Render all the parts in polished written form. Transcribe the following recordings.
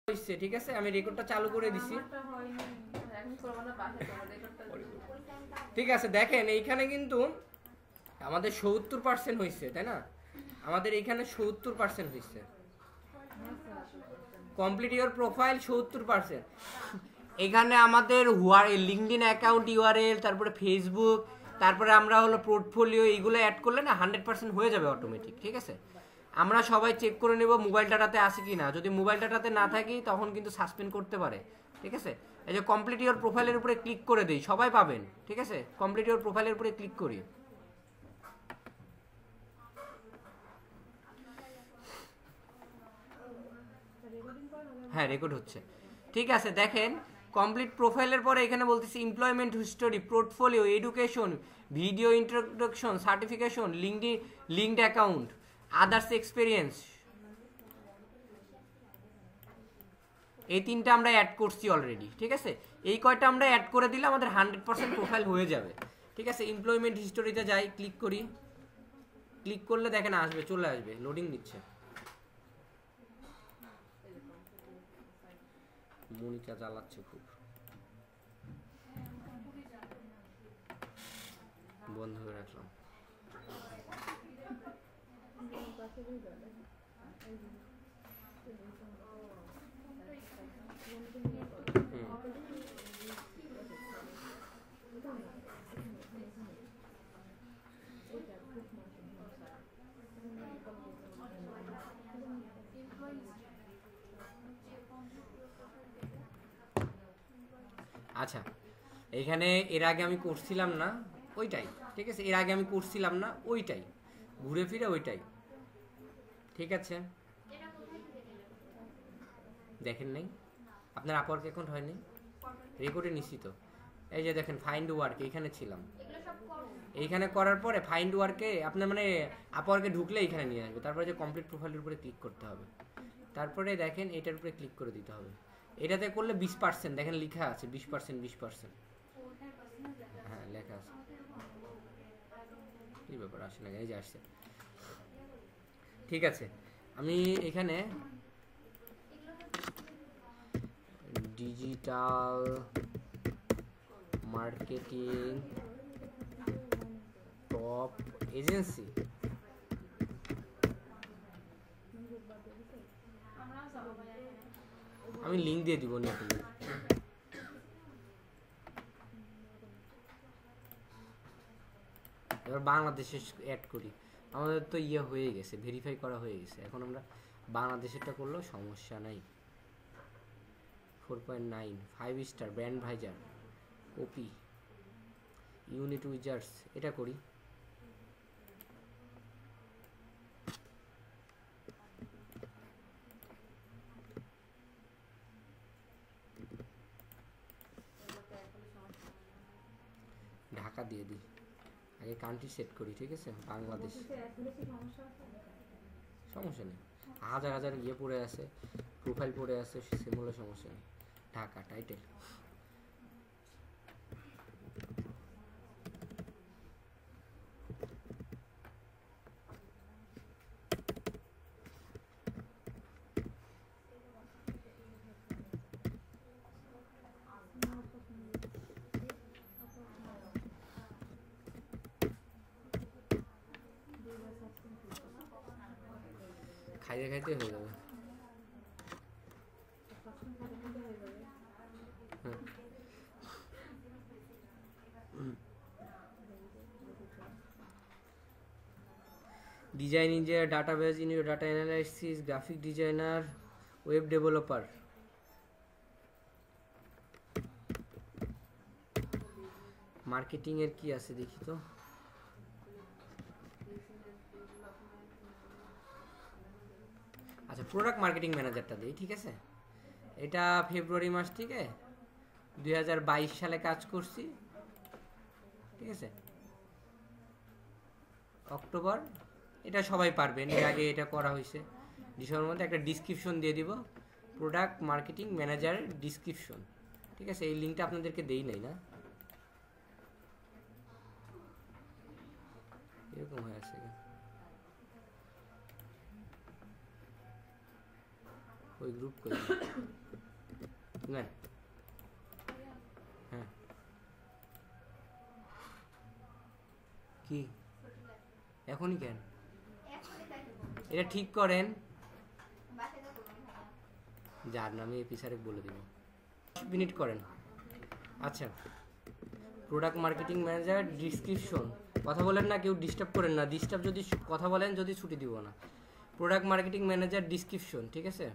হইছে ঠিক আছে আমি রেকর্ডটা চালু করে দিছি ঠিক আছে দেখেন এইখানে কিন্তু আমাদের 70% হইছে তাই না আমাদের এইখানে 70% হইছে কমপ্লিট ইওর প্রোফাইল 70% এখানে আমাদের লিঙ্কডইন অ্যাকাউন্ট ইউআরএল তারপরে ফেসবুক তারপরে আমরা হলো পোর্টফোলিও এইগুলো অ্যাড করলে না 100% হয়ে যাবে অটোমেটিক ঠিক আছে আমরা সবাই চেক করে নেব মোবাইল ডাটাতে আছে কি না যদি মোবাইল ডাটাতে না থাকি তখন কিন্তু সাসপেন্ড করতে পারে ঠিক আছে এই যে কমপ্লিট ইওর প্রোফাইলের উপরে ক্লিক করে দেই সবাই পাবেন ঠিক আছে কমপ্লিট ইওর প্রোফাইলের উপরে ক্লিক করি হ্যাঁ রেকর্ড হচ্ছে ঠিক আছে দেখেন কমপ্লিট প্রোফাইলের পরে এখানে বলতেছি employment history portfolio education video introduction certification linked account others experience এই তিনটা আমরা অ্যাড করছি অলরেডি ঠিক আছে এই কয়টা আমরা অ্যাড করে দিলে আমাদের 100% প্রোফাইল হয়ে যাবে ঠিক আছে এমপ্লয়মেন্ট হিস্টোরিতে যাই ক্লিক করি ক্লিক করলে দেখেন আসবে চলে আসবে লোডিং নিচ্ছে মনিকা জ্বালাচ্ছে খুব বন্ধ করে রাখলাম আচ্ছা এইখানে এর আগে আমি করছিলাম না ওইটাই ঠিক আছে এর আগে আমি করছিলাম না ওইটাই ঘুরে ফিরে ওইটাই ঠিক আছে দেখেন নাই আপনার আপওয়ার্ক অ্যাকাউন্ট হয়নি রেকর্ডে নিশ্চিত এই যে দেখেন ফাইন্ড ওয়ার্ক এইখানে ছিলাম এইখানে করার পরে ফাইন্ড ওয়ার্কে আপনার মানে আপওয়ার্কে ঢুকলে এইখানে নিয়ে আসবে তারপরে যে কমপ্লিট প্রোফাইলের উপরে ক্লিক করতে হবে তারপরে দেখেন এটার উপরে ক্লিক করে দিতে হবে এটাতে করলে 20% দেখেন লেখা আছে 20% হ্যাঁ লেখা আছে কি ব্যাপার আসে না এই যে আসছে ঠিক আছে আমি এখানে ডিজিটাল মার্কেটিং টপ এজেন্সি আমি লিংক দিয়ে দিব নি আপনি এবার বাংলাদেশে অ্যাড করি আমাদের তো ইয়ে হয়ে গেছে ভেরিফাই করা হয়ে গেছে এখন আমরা বাংলাদেশেরটা করলেও সমস্যা নাই 4.9 5 স্টার ব্র্যান্ড ভাইজার ওপি ইউনিট উইজার্স এটা করি ঢাকা দিয়ে দিই আগে কান্ট্রি সেট করি ঠিক আছে বাংলাদেশ সমস্যা নেই হাজার হাজার ইয়ে পড়ে আছে প্রোফাইল পড়ে আছে সেগুলো সমস্যা নেই ঢাকা টাইটেল খাইতে খাইতে হয়ে যাবে design engineer database engineer data analysis graphic designer web developer marketing এর কি আছে দেখি তো আচ্ছা প্রোডাক্ট মার্কেটিং ম্যানেজারটা দিই ঠিক আছে এটা ফেব্রুয়ারি মাস থেকে 2022 সালে কাজ করছি ঠিক আছে অক্টোবর এটা সবাই পারবেন এর আগে এটা করা হয়েছে ডিসেম্বরের মধ্যে একটা ডিসক্রিপশন দিয়ে দিব প্রোডাক্ট মার্কেটিং ম্যানেজারের ডিসক্রিপশন ঠিক আছে এই লিঙ্কটা আপনাদেরকে দেই নাই না এরকম হয়ে আছে ওই গ্রুপ কই না? হ্যাঁ কি এখনই কেন? এটা ঠিক করেন, যার নামে এপিসারে বলে দিব। মিনিট করেন। আচ্ছা, প্রোডাক্ট মার্কেটিং ম্যানেজার ডিসক্রিপশন, কথা বলেন না, কেউ ডিস্টার্ব করেন না। ডিস্টার্ব যদি কথা বলেন যদি ছুটি দিব না। প্রোডাক্ট মার্কেটিং ম্যানেজার ডিসক্রিপশন, ঠিক আছে,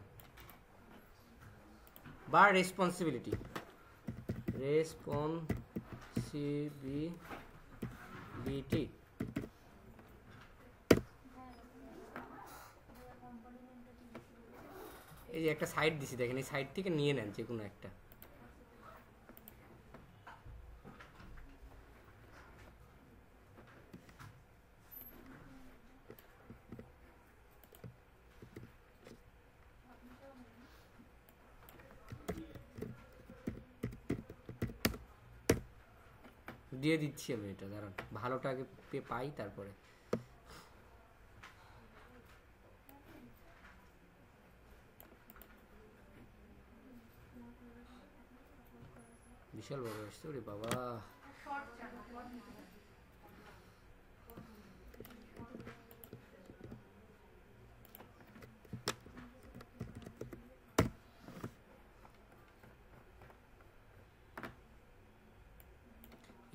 বা রেসপন্সিবিলিটি, রেসপন্সিবিলিটি। এই যে একটা সাইট দিছি দেখেন, এই সাইট থেকে নিয়ে নেন যে কোনো একটা। দিয়ে দিচ্ছি আমি এটা, দাঁড়ান ভালোটা আগে পাই তারপরে। বিশাল বড় আসছে ওরে বাবা।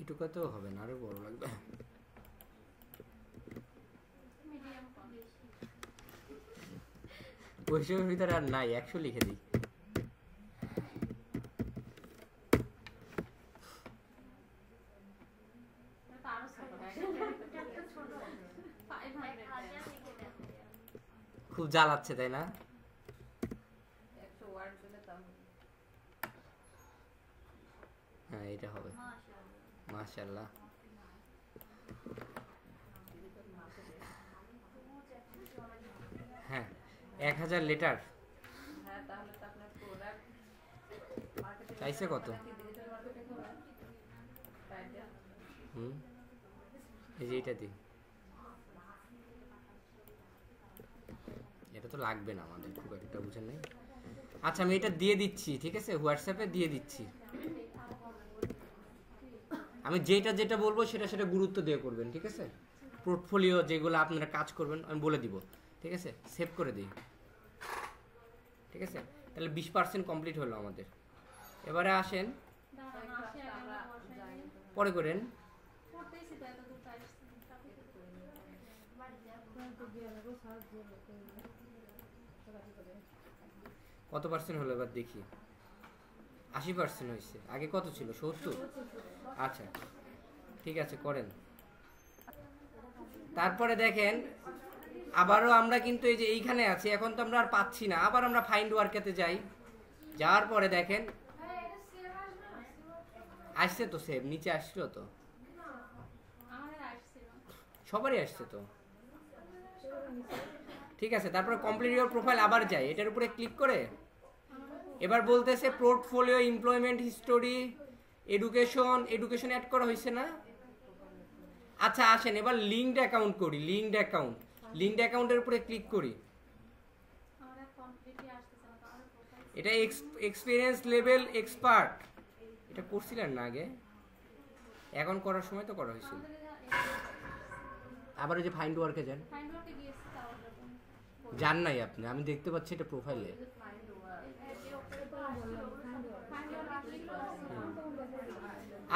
এটুকাতেও হবে না, আরো বড় লাগবে। ওইসবের ভিতরে আর নাই, 100 লিখে দিই। খুব জ্বালাচ্ছে তাই না? হ্যাঁ এটা হবে, মাশাআল্লাহ। হ্যাঁ 1000 লেটার চাইছে কত? এই যে এটা দিই, এটা তো লাগবে না আমাদের খুব একটা, বুঝেন নাই। আচ্ছা আমি এটা দিয়ে দিচ্ছি, ঠিক আছে, হোয়াটসঅ্যাপে দিয়ে দিচ্ছি। আমি যেটা যেটা বলবো সেটা সেটা গুরুত্ব দিয়ে করবেন, ঠিক আছে। পোর্টফোলিও যেগুলো আপনারা কাজ করবেন আমি বলে দিব, ঠিক আছে। সেভ করে দিই, ঠিক আছে। তাহলে 20% কমপ্লিট হলো আমাদের। এবারে আসেন, পরে করেন। কত পার্সেন্ট হলো এবার দেখি? 80% হয়েছে। আগে কত ছিল? 70। আচ্ছা ঠিক আছে, করেন। তারপরে দেখেন আবারও আমরা কিন্তু এই যে এইখানে আছি, এখন তো আমরা আর পাচ্ছি না। আবার আমরা ফাইন্ড ওয়ার্কেতে যাই, যাওয়ার পরে দেখেন আসছে তো, সেভ নিচে আসলো তো, সবারই আসছে তো, ঠিক আছে। তারপরে কমপ্লিট ইওর প্রোফাইল আবার যাই, এটার উপরে ক্লিক করে এবার বলতেছে portfolio, employment history, education add করা হয়েছে না? আচ্ছা আসেন এবার লিঙ্কড অ্যাকাউন্ট করি। লিঙ্কড অ্যাকাউন্টের উপরে ক্লিক করি। এটা এক্সপিরিয়েন্স লেভেল এক্সপার্ট, এটা করছিলেন না আগে? এখন করার সময় তো করা হয়েছিল। আবার ওই যে ফাইন্ড ওয়ার্কে যান নাই আপনি, আমি দেখতে পাচ্ছি এটা প্রোফাইলে।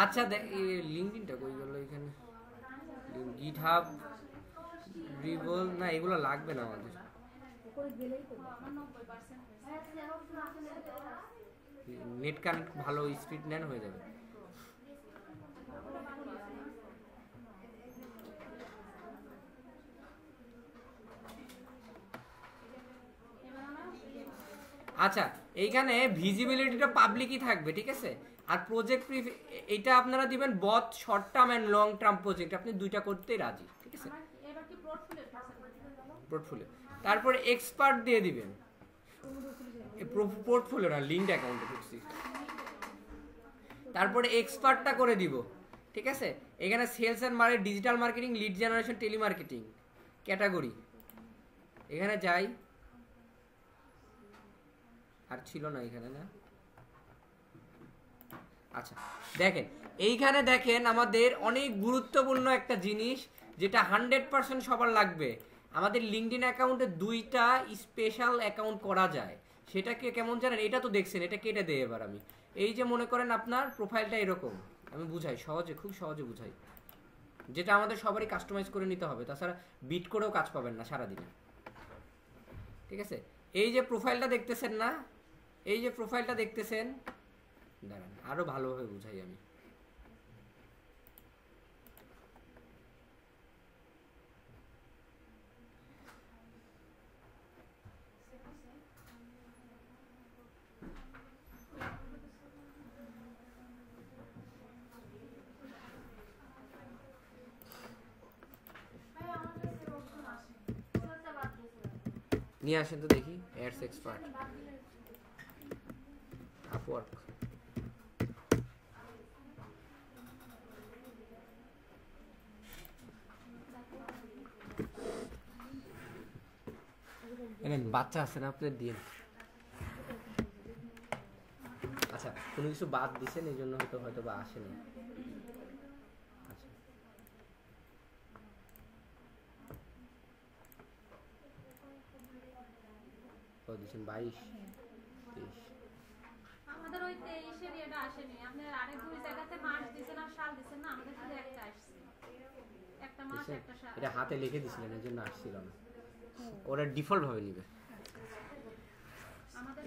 আচ্ছা লিঙ্কডইনটা কই গেল? এখানে গিটহাব, ড্রিবল, না এগুলো লাগবে না আমাদের। নেট কানেক্ট ভালো স্পিড নেন, হয়ে যাবে। আচ্ছা এইখানে ভিজিবিলিটিটা পাবলিকই থাকবে, ঠিক আছে। আর প্রজেক্ট এটা আপনারা দিবেন both short term and long term project, আপনি দুইটা করতেই রাজি, ঠিক আছে। পোর্টফোলিও, তারপরে এক্সপার্ট দিয়ে দিবেন। পোর্টফোলিও না, লিঙ্কড অ্যাকাউন্টে ঢুকছি। তারপরে এক্সপার্টটা করে দিব, ঠিক আছে। এখানে sales and digital marketing, lead generation, telemarketing category, এখানে যাই। আর ছিল না এখানে, না? আচ্ছা দেখেন, এইখানে দেখেন আমাদের অনেক গুরুত্বপূর্ণ একটা জিনিস যেটা 100% সবার লাগবে। আমাদের লিঙ্কডইন অ্যাকাউন্টে 2টা স্পেশাল অ্যাকাউন্ট করা যায়। সেটাকে কেমন জানেন? এটা তো দেখছেন, এটা কেটে দেয় এবার আমি। এই যে মনে করেন আপনার প্রোফাইলটা এরকম, আমি বুঝাই সহজে, খুব সহজে বুঝাই, যেটা আমাদের সবারই কাস্টমাইজ করে নিতে হবে, তাছাড়া বিট করেও কাজ পাবেন না সারাদিনে। ঠিক আছে, এই যে প্রোফাইলটা দেখতেছেন না, এই যে প্রোফাইলটা দেখতেছেন, দাঁড়ান আরো ভালোভাবে বুঝাই আমি। নিয়ে আসেন তো দেখি, অ্যাডস এক্সপার্ট, আপওয়ার্ক। বাচ্চা আছে না আপনার, দিয়ে আচ্ছা কোনো কিছু বাদ দিছেন এই জন্য হয়তো বা আসেনি। আচ্ছা কত দিছেন? 22 23। আমাদের ওই 23 এর এটা আসেনি। আপনার আরেক দুই জায়গাতে মাস দিছেন আর সাল দিছেন না, আমাদের শুধু একটা আসছে, একটা মাস একটা সাল। এটা হাতে লিখে দিছিলেন এর জন্য আসছিল না, ওরা ডিফল্ট ভাবে নিবে। আমাদের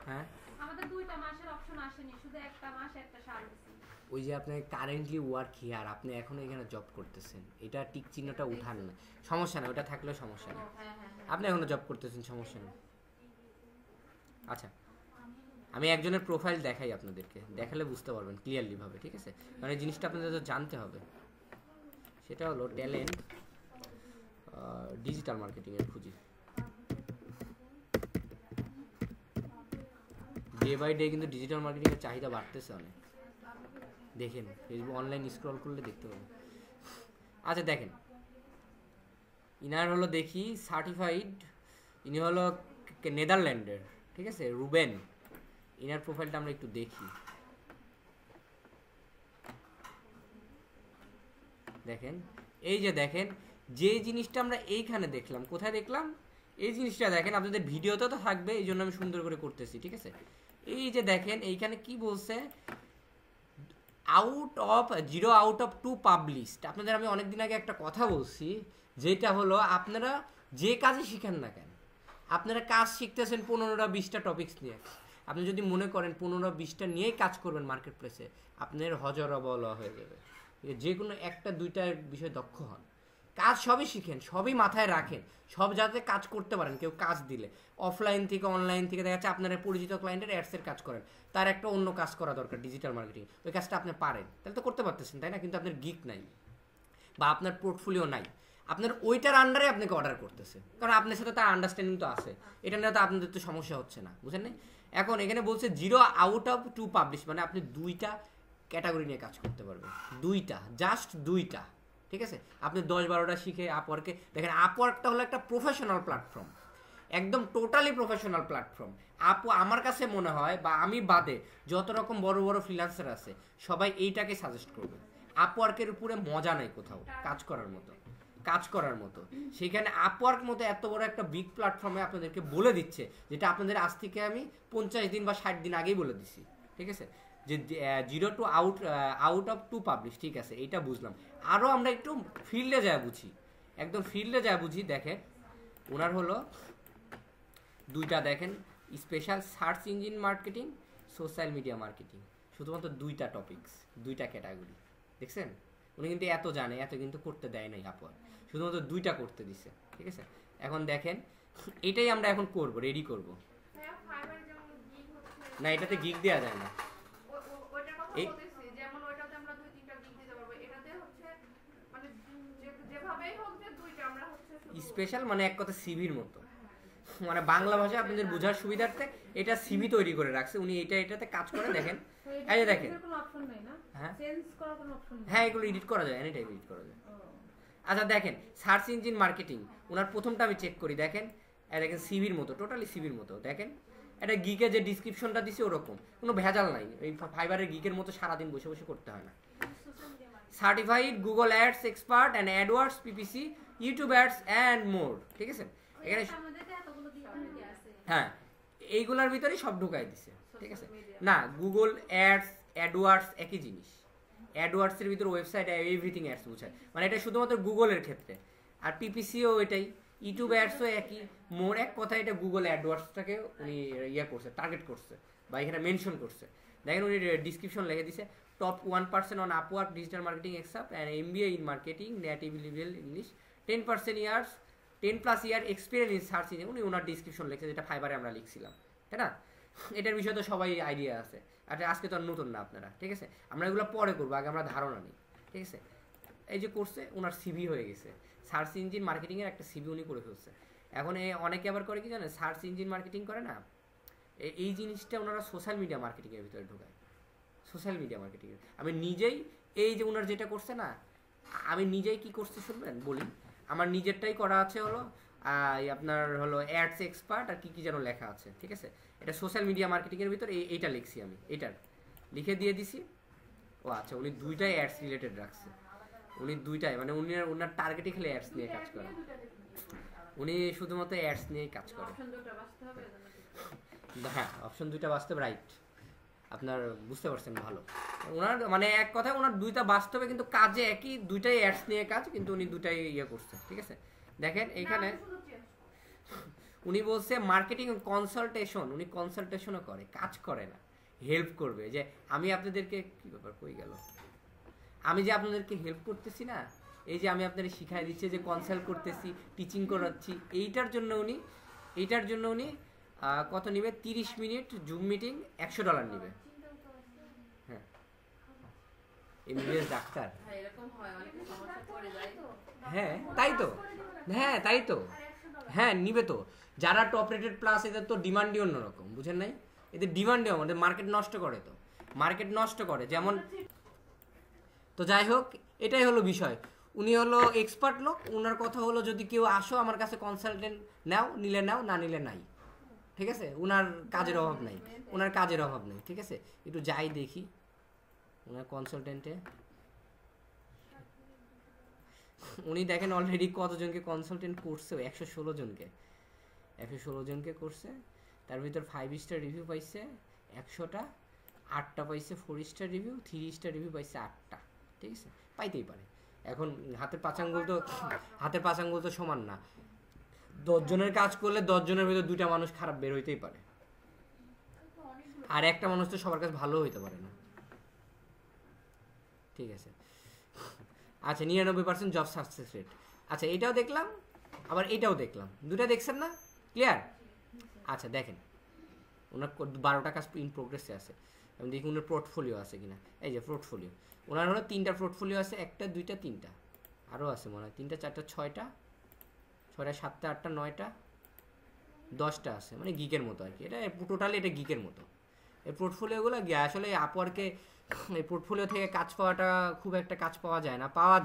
হ্যাঁ আমাদের দুইটা মাসের অপশন আসেনি, শুধু একটা মাস একটা সাল দিছেন। ওই যে আপনি কারেন্টলি ওয়ার্ক হিয়ার, আপনি এখনো এখানে জব করতেছেন, এটা টিক চিহ্নটা উঠান না, সমস্যা না, ওটা থাকলেও সমস্যা নেই। আপনি এখনো জব করতেছেন, সমস্যা নেই। আচ্ছা আমি একজনের প্রোফাইল দেখাই আপনাদেরকে, দেখালে বুঝতে পারবেন ক্লিয়ারলি ভাবে, ঠিক আছে? কারণ এই জিনিসটা আপনাদের তো জানতে হবে। সেটা হলো ট্যালেন্ট ডিজিটাল মার্কেটিং এর খুঁজি। ডে বাই ডে কিন্তু ডিজিটাল মার্কেটিং এর চাহিদা বাড়তেছে অনেক, দেখেন ফেসবুক অনলাইন স্ক্রল করলে দেখতে পাবেন। আচ্ছা দেখেন, ইনার হলো দেখি সার্টিফাইড, ইনি হলো নেদারল্যান্ডের, ঠিক আছে, রুবেন। ইনার প্রোফাইলটা আমরা একটু দেখি। দেখেন এই যে দেখেন, যে জিনিসটা আমরা এইখানে দেখলাম, কোথায় দেখলাম? এই জিনিসটা দেখেন, আপনাদের ভিডিওতে তো থাকবে, এই জন্য আমি সুন্দর করে করতেছি, ঠিক আছে? এই যে দেখেন এইখানে কি বলছে, out of 0 out of 2 published. আপনাদের আমি অনেকদিন আগে একটা কথা বলছি, যেটা হলো আপনারা যে কাজে শিখেন না কেন, আপনারা কাজ শিখতেছেন 15টা 20টা টপিকস নিয়ে। আপনি যদি মনে করেন 15টা 20টা নিয়েই কাজ করবেন মার্কেট প্লেসে, আপনার হজরবল হয়ে যাবে। যে কোনো একটা দুইটা বিষয়ে দক্ষ হন, কাজ সবই শিখেন, সবই মাথায় রাখেন, সব যাতে কাজ করতে পারেন। কেউ কাজ দিলে অফলাইন থেকে অনলাইন থেকে দেখা যাচ্ছে আপনারা পরিচিত ক্লায়েন্টের অ্যাডসের কাজ করেন, তার একটা অন্য কাজ করা দরকার ডিজিটাল মার্কেটিং, ওই কাজটা আপনি পারেন, তাহলে তো করতে পারতেছেন, তাই না? কিন্তু আপনার গিগ নাই বা আপনার পোর্টফোলিও নাই, আপনার ওইটার আন্ডারে আপনাকে অর্ডার করতেছে, কারণ আপনার সাথে তার আন্ডারস্ট্যান্ডিং তো আছে, এটা নিয়ে তো আপনাদের তো সমস্যা হচ্ছে না, বুঝেন না? এখন এখানে বলছে 0 আউট অফ 2 পাবলিশ, মানে আপনি 2টা ক্যাটাগরি নিয়ে কাজ করতে পারবেন, 2টা, জাস্ট 2টা, ঠিক আছে? আপনি 10-12টা শিখে আপওয়ার্কে দেখেন, আপওয়ার্কটা হলো একটা প্রফেশনাল প্ল্যাটফর্ম, একদম টোটালি প্রফেশনাল প্ল্যাটফর্ম। আমার কাছে মনে হয়, বা আমি বাদে যত রকম বড় বড় ফ্রিল্যান্সার আছে সবাই এইটাকে সাজেস্ট করবে। আপওয়ার্কের উপরে মজা নাই কোথাও কাজ করার মতো, সেখানে আপওয়ার্ক মতো এত বড় একটা বিগ প্ল্যাটফর্মে আপনাদেরকে বলে দিচ্ছে, যেটা আপনাদের আজ থেকে আমি 50 দিন বা 60 দিন আগেই বলে দিছি, ঠিক আছে? যে 0 টু আউট অফ 2 পাবলিশ, ঠিক আছে, এইটা বুঝলাম। আরও আমরা একটু ফিল্ডে যায় বুঝি, একদম ফিল্ডে যায় বুঝি। দেখেন ওনার হলো 2টা, দেখেন special search engine marketing, social media marketing, শুধুমাত্র 2টা টপিকস, 2টা ক্যাটাগরি, দেখছেন? উনি কিন্তু এত জানে, এত কিন্তু করতে দেয় নাই আপওয়ার্ক, শুধুমাত্র 2টা করতে দিছে, ঠিক আছে? এখন দেখেন এটাই আমরা এখন করব, রেডি করব না, এটাতে গিগ দেওয়া যায় না। স্পেশাল মানে এক কথা সিভির মতো, মানে বাংলা ভাষা আপনাদের বোঝার সুবিধার্থে এটা সিভি তৈরি করে রাখছে উনি, এটাতে কাজ করে। দেখেন এই যে দেখেন, হ্যাঁ এগুলো এডিট করা যায়, এনি টাইম এডিট করা যায়। আচ্ছা দেখেন সার্চ ইঞ্জিন মার্কেটিং, ওনার প্রথমটা আমি চেক করি, দেখেন দেখেন সিভির মতো, টোটালি সিভির মতো। দেখেন এটা গিকে যে ডিসক্রিপশনটা দিছে ওরকম, কোনো ভেজাল নাই। এই ফাইবারের গিকের মতো সারাদিন বসে বসে করতে হয় না। Certified Google ads expert and AdWords, PPC, YouTube ads and more. ঠিক আছে, এখানে হ্যাঁ এইগুলার ভিতরেই সব ঢুকাই দিছে। ঠিক আছে, না গুগল অ্যাডস অ্যাডওয়ার্ডস একই জিনিস। অ্যাডওয়ার্ডসের ভিতরে ওয়েবসাইট এভরিথিং অ্যাডস বোঝায়, মানে এটা শুধুমাত্র গুগলের ক্ষেত্রে। আর পিপিসিও এটাই, ইউটিউব অ্যাডসও একই। মোর এক কথা এটা গুগল অ্যাডওয়ার্ডসটাকে উনি ইয়ে করছে, টার্গেট করছে বা এখানে মেনশন করছে। দেখেন উনি ডিসক্রিপশন লিখে দিছে, top 1% on Upwork digital marketing expert and MBA in marketing native level English, 10% years 10+ year experience in search engine. উনি ওনার ডিসক্রিপশন লিখছে, যেটা ফাইবারে আমরা লিখছিলাম, তাই না? এটার বিষয়ে তো সবাই আইডিয়া আছে। আর আজকে তো আর নতুন না আপনারা, ঠিক আছে? আমরা এগুলো পরে করবো, আগে আমরা ধারণা নিই। ঠিক আছে, এই যে করছে ওনার সিভি হয়ে গেছে, সার্চ ইঞ্জিন মার্কেটিংয়ের একটা সিভি উনি করে ফেলছে। এখন অনেকে আবার করে কি জানে, সার্চ ইঞ্জিন মার্কেটিং করে না, এই জিনিসটা ওনারা সোশ্যাল মিডিয়া মার্কেটিংয়ের ভিতরে ঢোকায়। সোশ্যাল মিডিয়া মার্কেটিং আমি নিজেই, এই যে ওনার যেটা করছে না, আমি নিজেই কি করছি শুনবেন বলি। আমার নিজেরটাই করা আছে হলো আপনার হলো অ্যাডস এক্সপার্ট আর কি কি যেন লেখা আছে। ঠিক আছে, এটা সোশ্যাল মিডিয়া মার্কেটিংয়ের ভিতর এইটা লিখছি আমি, এইটার লিখে দিয়ে দিছি। ও আচ্ছা, উনি দুইটাই অ্যাডস রিলেটেড রাখছে, উনি দুইটাই, মানে উনি ওনার টার্গেটে খেলে অ্যাডস নিয়ে কাজ করে, উনি শুধুমাত্র অ্যাডস নিয়েই কাজ করে। হ্যাঁ, অপশন দুইটা বাস্তব, রাইট, আপনার বুঝতে পারছেন ভালো। ওনার মানে এক কথায় ওনার দুইটা বাস্তবে কিন্তু কাজে একই, দুইটাই অ্যাডস নিয়ে কাজ, কিন্তু উনি দুইটাই ইয়ে করছে। ঠিক আছে, দেখেন এইখানে উনি বলছে মার্কেটিং কনসালটেশন, উনি কনসালটেশনও করে, কাজ করে না, হেল্প করবে। যে আমি আপনাদেরকে কি ব্যাপার কই গেল, আমি যে আপনাদেরকে হেল্প করতেছি না, এই যে আমি আপনাদের শিখাই দিচ্ছি, যে কনসাল্ট করতেছি, টিচিং করাচ্ছি, এইটার জন্য উনি কত নিবে, 30 মিনিট জুম মিটিং $100 নিবে। হ্যাঁ, এমবিবিএস ডাক্তার, হ্যাঁ তাই তো, হ্যাঁ তাই তো, হ্যাঁ নিবে তো। যারা টপ রেটেড প্লাস, এদের তো ডিমান্ডই অন্যরকম, বুঝেন নাই? এদের ডিমান্ডই আমাদের মার্কেট নষ্ট করে, তো মার্কেট নষ্ট করে যেমন। তো যাই হোক, এটাই হলো বিষয়। উনি হলো এক্সপার্ট লোক, ওনার কথা হলো যদি কেউ আসো আমার কাছে কনসালটেন্ট নাও, নিলে নাও, না নিলে নাই। ঠিক আছে, ওনার কাজের অভাব নাই, ওনার কাজের অভাব নেই। ঠিক আছে, একটু যাই দেখি ওনার কনসালটেন্টে। উনি দেখেন অলরেডি কতজনকে কনসালটেন্ট করছে, 116 জনকে করছে। তার ভিতর 5 স্টার রিভিউ পাইছে 100টা, 8টা পাইছে 4 স্টার রিভিউ, 3 স্টার রিভিউ পাইছে 8টা। ঠিক আছে, পাইতেই পারে। এখন হাতের পাঁচ আঙ্গুল তো সমান না। 10 জনের কাজ করলে 10 জনের ভিতর 2টা মানুষ খারাপ বের হইতেই পারে, আর একটা মানুষ তো সবার কাছে ভালো হইতে পারে না। ঠিক আছে, আচ্ছা 99% জব সাকসেস রেট। আচ্ছা এটাও দেখলাম, আবার এটাও দেখলাম, দুটা দেখছেন না? ক্লিয়ার? আচ্ছা দেখেন, ওনার 12টা কাজ ইন প্রোগ্রেসে আছে। আমি দেখি ওনার পোর্টফোলিও আছে কিনা। এই যে পোর্টফোলিও, ওনার হলো 3টা পোর্টফোলিও আছে, 1টা 2টা 3টা, আরও আছে মনে হয় 3টা 4টা 6টা 7টা 8টা 9টা 10টা আছে, মানে গিকের মতো আর কি। এটা টোটালি এটা গিকের মতো। এই পোর্টফোলিওগুলো আসলে আপওয়ার্কে, এই পোর্টফোলিও থেকে কাজ পাওয়াটা খুব একটা কাজ পাওয়া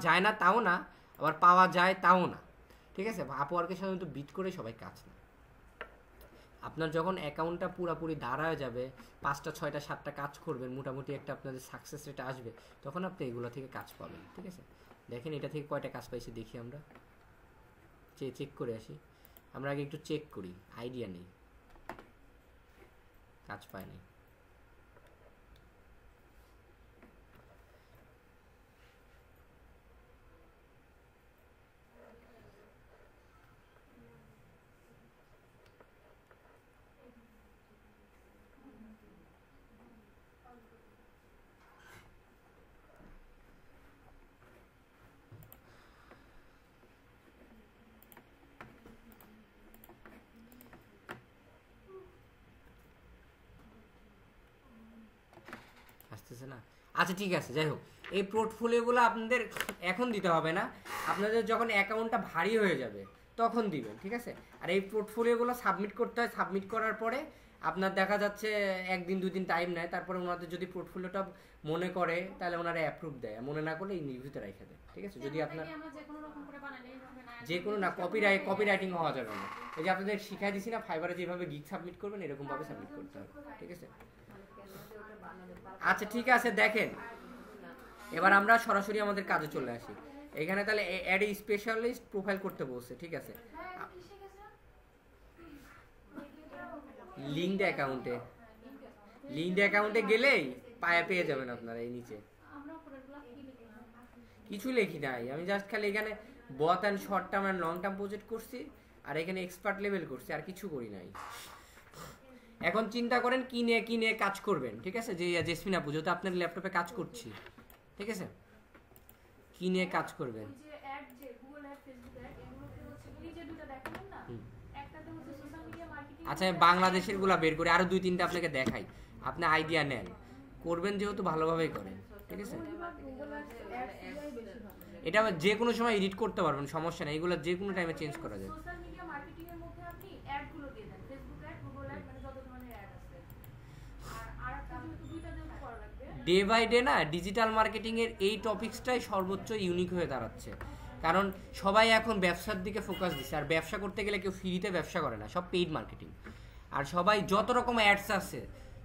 যায় না তাও না, আবার পাওয়া যায় তাও না। ঠিক আছে, আপওয়ার্কের সাথে কিন্তু বিট করে সবাই কাজ না। আপনার যখন অ্যাকাউন্টটা পুরোপুরি দাঁড়ায় যাবে, 5টা 6টা 7টা কাজ করবেন, মোটামুটি একটা আপনাদের সাকসেস রেট আসবে, তখন আপনি এগুলো থেকে কাজ পাবেন। ঠিক আছে, দেখেন এটা থেকে কয়টা কাজ পাইছে দেখি, আমরা চেক করে আসি। আমরা আগে একটু চেক করি, আইডিয়া নেই, কাজ পায় নাই। আসতেছে না? আচ্ছা ঠিক আছে, যাই হোক, এই পোর্টফোলিওগুলো আপনাদের এখন দিতে হবে না, আপনাদের যখন অ্যাকাউন্টটা ভারী হয়ে যাবে তখন দিবেন। ঠিক আছে, আর এই পোর্টফোলিওগুলো সাবমিট করতে হয়, সাবমিট করার পরে আপনার দেখা যাচ্ছে একদিন দুদিন টাইম নেয়, তারপরে ওনাদের যদি পোর্টফোলিওটা মনে করে তাহলে ওনারা অ্যাপ্রুভ দেয়, মনে না করলে এই রিভিউতে রেখে দেয়। ঠিক আছে, যদি আপনার যে কোনো না কপিরাইটিং হওয়া যাবে না। এই যে আপনাদের শিখাই দিছি না ফাইবারে যেভাবে গিগ সাবমিট করবেন এরকম ভাবে সাবমিট করতে হবে। ঠিক আছে, আচ্ছা ঠিক আছে। দেখেন এবার আমরা সরাসরি আমাদের কাজে চলে আসি। এখানে তাহলে অ্যাড এ স্পেশালিস্ট প্রোফাইল করতে বলছে। ঠিক আছে, লিঙ্কড অ্যাকাউন্টে গেলেই পেয়ে যাবেন আপনারা এই নিচে। কিছু লেখি নাই আমি, জাস্ট খালি এখানে both and short term and long term project করছি, আর এখানে এক্সপার্ট লেভেল করছি, আর কিছু করি নাই। এখন চিন্তা করেন কি নিয়ে কাজ করবেন। ঠিক আছে, যে জেসমিন আপু যেহেতু আপনার ল্যাপটপে কাজ করছি, ঠিক আছে, কি নিয়ে কাজ করবেন? আচ্ছা আমি বাংলাদেশের গুলা বের করে আরো 2-3টা আপনাকে দেখাই, আপনি আইডিয়া নেন, করবেন যেহেতু ভালোভাবেই করেন। ঠিক আছে, এটা যে কোনো সময় এডিট করতে পারবেন, সমস্যা নেই, এগুলো যে কোনো টাইমে চেঞ্জ করা যায়। ডে বাই ডে না ডিজিটাল মার্কেটিং এর এই টপিকসটাই সর্বোচ্চ ইউনিক হয়ে দাঁড়াচ্ছে, কারণ সবাই এখন ব্যবসার দিকে ফোকাস দিচ্ছে, আর ব্যবসা করতে গেলে কেউ ফ্রিতে ব্যবসা করে না, সব পেইড মার্কেটিং। আর সবাই যত রকম অ্যাডস আছে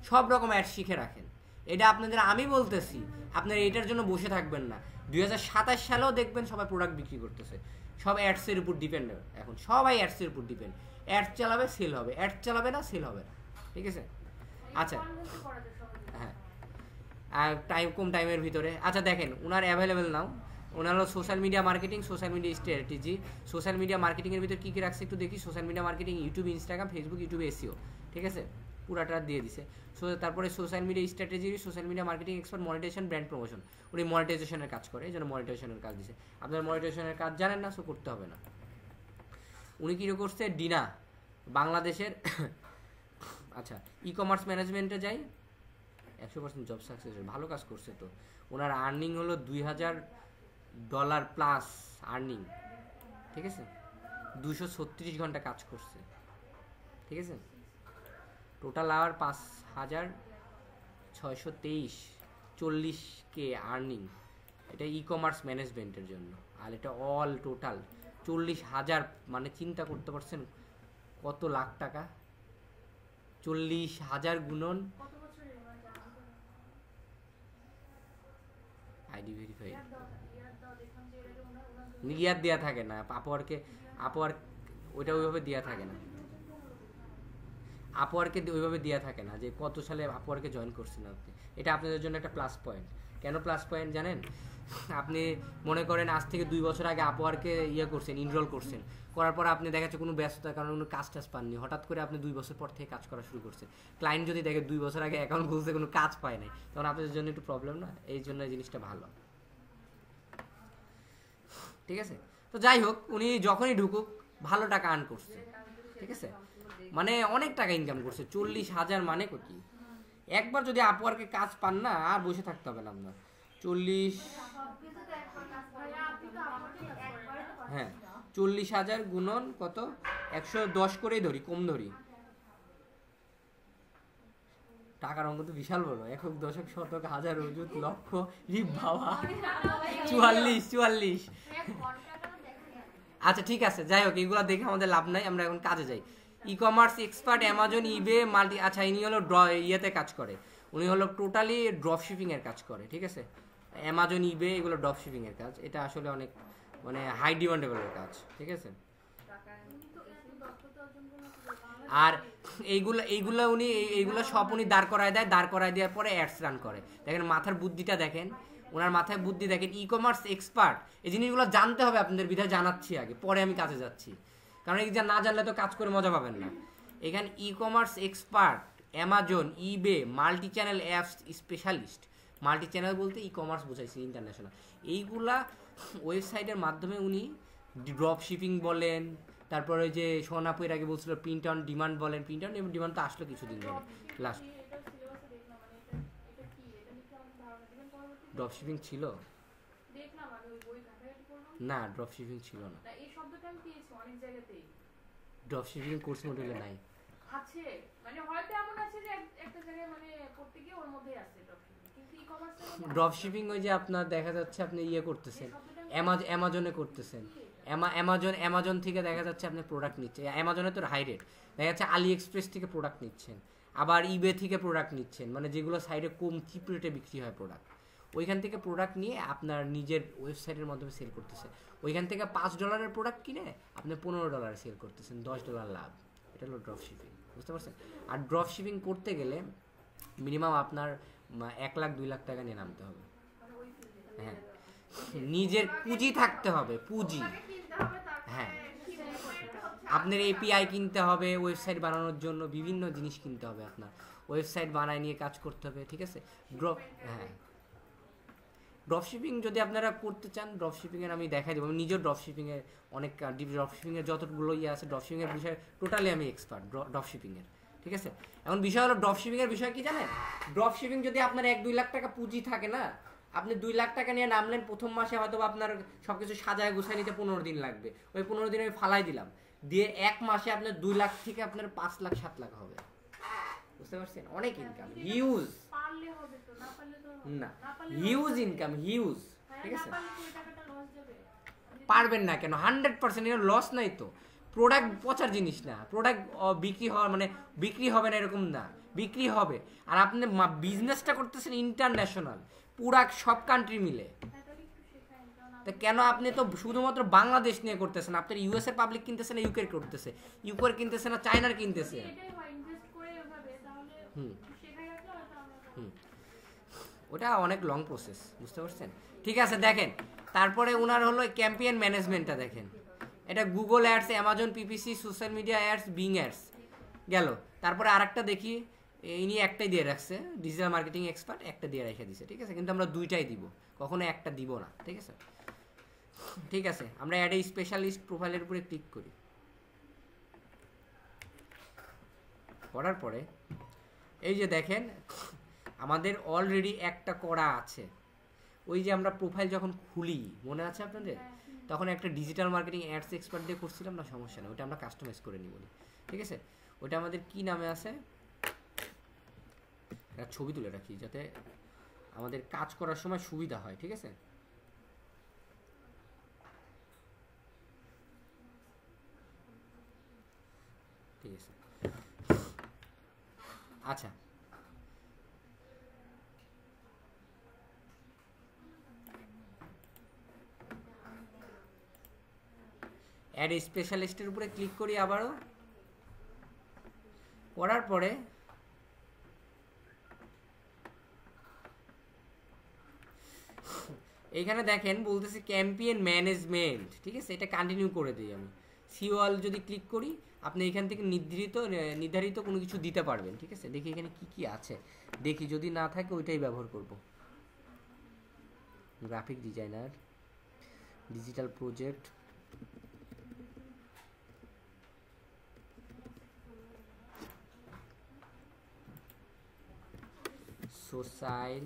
সব রকম অ্যাডস শিখে রাখেন। এটা আপনাদের আমি বলতেছি, আপনারা এটার জন্য বসে থাকবেন না। 2027 সালেও দেখবেন সবাই প্রোডাক্ট বিক্রি করতেছে, সব অ্যাডসের উপর ডিপেন্ড। এখন সবাই অ্যাডসের উপর ডিপেন্ড, অ্যাড চালাবে সেল হবে, অ্যাড চালাবে না সেল হবে না। ঠিক আছে, আচ্ছা হ্যাঁ, আর কম টাইমের ভিতরে। আচ্ছা দেখেন ওনার অ্যাভেলেবেল নাও, ওনার হলো social media marketing, social media strategy. Social media মার্কেটিংয়ের ভিতরে কী কী রাখছে একটু দেখি। Social media marketing YouTube, Instagram, Facebook, YouTube, SEO. ঠিক আছে, পুরাটা দিয়ে দিছে। তারপরে social media strategy, social media marketing expert, monetization, brand promotion. উনি মনিটাইজেশনের কাজ করে, এই জন্য মনিটাইজেশনের কাজ দিছে। আপনার মনিটাইজেশনের কাজ জানেন না, সো করতে হবে না। উনি কী করছে, ডিনা বাংলাদেশের আচ্ছা ই কমার্স ম্যানেজমেন্টে যাই, 100% জব সাকসেস, ভালো কাজ করছে তো। ওনার আর্নিং হলো $2000 প্লাস আর্নিং। ঠিক আছে, 236 ঘন্টা কাজ করছে। ঠিক আছে, টোটাল আওয়ার 5623, 40K আর্নিং। এটা ই কমার্স ম্যানেজমেন্টের জন্য, আর এটা অল টোটাল 40,000, মানে চিন্তা করতে পারছেন কত লাখ টাকা। 40,000 গুণন আইডি ভেরিফাইড, ইয়ার দেওয়া থাকে না আপওয়ার্কে, ওইটা ওইভাবে দেওয়া থাকে না, আপওয়ার্কে ওইভাবে দেওয়া থাকে না যে কত সালে আপওয়ার্কে জয়েন করছেন আপনি। এটা আপনাদের জন্য একটা প্লাস পয়েন্ট। কেন প্লাস পয়েন্ট জানেন? আপনি মনে করেন আজ থেকে 2 বছর আগে আপওয়ার্কে করছেন, ইনরোল করছেন, করার পর আপনি দেখা যাচ্ছে কোনো ব্যস্ততার কারণে কোনো কাজ টাজ পাননি, হঠাৎ করে আপনি 2 বছর পর থেকে কাজ করা শুরু করছেন। ক্লায়েন্ট যদি দেখে 2 বছর আগে অ্যাকাউন্ট খুলছে কোনো কাজ পায় নাই, তখন আপনাদের জন্য একটু প্রবলেম না? এই জন্য এই জিনিসটা ভালো। ঠিক আছে, তো যাই হোক, উনি যখনই ঢুকুক ভালো টাকা আর্ন করছে। ঠিক আছে, মানে অনেক টাকা ইনকাম করছে। 40,000 মানে কি, একবার যদি আপওয়ার্কে কাজ পান না আর বসে থাকতে হবে না আপনার। 40, হ্যাঁ 40,000 গুণন কত, 110 করেই ধরি, কম ধরি, টাকার অঙ্ক তো বিশাল বড়। একক, দশক, শতক, হাজার, অযুত, লক্ষ, রিপ বাবা, 44। আচ্ছা ঠিক আছে, যাই হোক, এগুলো দেখে আমাদের লাভ নাই, আমরা এখন কাজে যাই। ই commerce expert, Amazon, eBay, multi. আচ্ছা ইনি হলো ইয়েতে কাজ করে, উনি হলো টোটালি ড্রপ শিপিং এর কাজ করে। ঠিক আছে, অ্যামাজন, ইবে এগুলো ড্রপ শিপিং এর কাজ, এটা আসলে অনেক মানে হাই ডিমান্ডেবলের কাজ। ঠিক আছে, আর এইগুলো উনি এইগুলো সব উনি দাঁড় করায় দেওয়ার পরে অ্যাডস রান করে। দেখেন মাথার বুদ্ধিটা দেখেন, ওনার মাথায় বুদ্ধি দেখেন। ই কমার্স এক্সপার্ট, এই জিনিসগুলো জানতে হবে আপনাদের, বিধায় জানাচ্ছি আগে, পরে আমি কাজে যাচ্ছি, কারণ এই যা না জানলে তো কাজ করে মজা পাবেন না। এখানে e commerce expert, Amazon, eBay, multi channel apps specialist. Multi channel বলতে ই কমার্স বোঝাইছে, ইন্টারন্যাশনাল। এইগুলা ওয়েবসাইটের মাধ্যমে উনি ড্রপ শিপিং বলেন, তারপরে যে সোনাপু এর আগে বলছিল প্রিন্ট অন ডিমান্ড বলেন, প্রিন্ট অন ডিমান্ড তো আসলো কিছুদিন ধরে লাস্ট। ড্রপ শিপিং ছিল না, ড্রপ শিপিং ছিল না, ড্রপ শিপিং কোর্স মডেলে নাই। আছে, মানে হয়তো এমন আছে যে একটা জায়গায় মানে করতে গিয়ে ওর মধ্যেই আছে ড্রপশিপিং, কিন্তু ই-কমার্সের মধ্যে ড্রপ শিপিং ওই যে আপনার দেখা যাচ্ছে আপনি ইয়ে করতেছেন, অ্যামাজনে করতেছেন, অ্যামাজন থেকে দেখা যাচ্ছে আপনি প্রোডাক্ট নিচ্ছেন, অ্যামাজনে তো হাই রেট, দেখা যাচ্ছে আলি এক্সপ্রেস থেকে প্রোডাক্ট নিচ্ছেন, আবার ইবে থেকে প্রোডাক্ট নিচ্ছেন, মানে যেগুলো সাইডে কম চিপ রেটে বিক্রি হয় প্রোডাক্ট, ওইখান থেকে প্রোডাক্ট নিয়ে আপনার নিজের ওয়েবসাইটের মাধ্যমে সেল করতেছে। ওইখান থেকে $5 প্রোডাক্ট কিনে আপনি $15 সেল করতেছেন, $10 লাভ। এটা হলো ড্রপ শিপিং, বুঝতে পারছেন? আর ড্রপ শিপিং করতে গেলে মিনিমাম আপনার 1 লাখ 2 লাখ টাকা নিয়ে নামতে হবে। হ্যাঁ, নিজের পুঁজি থাকতে হবে, পুঁজি। হ্যাঁ, আপনার এপিআই কিনতে হবে, ওয়েবসাইট বানানোর জন্য বিভিন্ন জিনিস কিনতে হবে, আপনার ওয়েবসাইট বানায় নিয়ে কাজ করতে হবে, ঠিক আছে? হ্যাঁ, ড্রপশিপিং যদি আপনারা করতে চান, ড্রপশিপিংয়ের আমি দেখাই দেবো, আমি নিজের ড্রপশিপিংয়ের অনেক ড্রপশিপিংয়ের যতগুলো ইয়ে আছে ড্রপশিপিংয়ের বিষয়ে টোটালি আমি এক্সপার্ট ড্রপশিপিংয়ের, ঠিক আছে? এখন বিষয় হলো ড্রপশিপিংয়ের বিষয় কি জানেন? ড্রপশিপিং যদি আপনার 1-2 লাখ টাকা পুঁজি থাকে না, আপনি 2 লাখ টাকা নিয়ে নামলেন, প্রথম মাসে হয়তো আপনার সব কিছু সাজায় গুছায় নিতে 15 দিন লাগবে, ওই 15 দিন আমি ফালাই দিলাম, দিয়ে 1 মাসে আপনার 2 লাখ থেকে আপনার 5 লাখ 7 লাখ হবে, বুঝতে পারছেন? অনেক ইনকাম, হিউজ, পারলে হবে তো, না পারলে তো না হিউজ ইনকাম, হিউজ, ঠিক আছে? না পারলে তো ওই টাকাটা লস যাবে। পারবেন না কেন? 100% এর লস নাই তো। প্রোডাক্ট পচার জিনিস না, প্রোডাক্ট বিক্রি হওয়ার মানে বিক্রি হবে না এরকম না, বিক্রি হবে। আর আপনি বিজনেসটা করতেছেন ইন্টারন্যাশনাল, পুরা সব কান্ট্রি মিলে, তা কেন আপনি তো শুধুমাত্র বাংলাদেশ নিয়ে করতেছেন? আপনার ইউএস এর পাবলিক কিনতেছে না ইউকে করতেছে, ইউকের কিনতেছে না চায়নার কিনতেছে? এটাই হয়, ইনভেস্ট করে ওভাবে তাহলে শেখাই রাখলে হয়তো আমরা ওটা অনেক লং প্রসেস, বুঝতে পারছেন? ঠিক আছে, দেখেন তারপরে ওনার হলো ক্যাম্পেইন ম্যানেজমেন্টটা দেখেন, এটা Google ads, Amazon PPC, social media ads, being ads গেল। তারপরে আরেকটা দেখি, ইনি একটাই দিয়ে রাখছে, ডিজিটাল মার্কেটিং এক্সপার্ট একটা দিয়ে রেখে দিছে, ঠিক আছে? কিন্তু আমরা দুইটাই দিব, কখনো একটা দিব না, ঠিক আছে? ঠিক আছে, আমরা অ্যাড এ স্পেশালিস্ট প্রোফাইলের উপরে ক্লিক করি, করার পরে এই যে দেখেন আমাদের অলরেডি একটা করা আছে। ওই যে আমরা প্রোফাইল যখন খুলি, মনে আছে আপনাদের? তখন একটা ডিজিটাল মার্কেটিং অ্যাডস এক্সপার্ট দিয়ে করছিলাম না, সমস্যা নেই, ওটা আমরা কাস্টমাইজ করে নিব, ঠিক আছে? ওটা আমাদের কি নামে আছে, একটা ছবি তুলে রাখি যাতে আমাদের কাজ করার সময় সুবিধা হয়, ঠিক আছে? ঠিক আছে, আচ্ছা, অ্যাড স্পেশালিস্টের উপরে ক্লিক করি আবারও, করার পরে এইখানে দেখেন বলতেছে ক্যাম্পেইন ম্যানেজমেন্ট, ঠিক আছে? এটা কন্টিনিউ করে দিই আমি। সিওএল যদি ক্লিক করি, আপনি এখান থেকে নির্ধারিত কোনো কিছু দিতে পারবেন, ঠিক আছে? দেখি এখানে কি কি আছে, দেখি যদি না থাকে ওইটাই ব্যবহার করব। Graphic designer, digital project, social,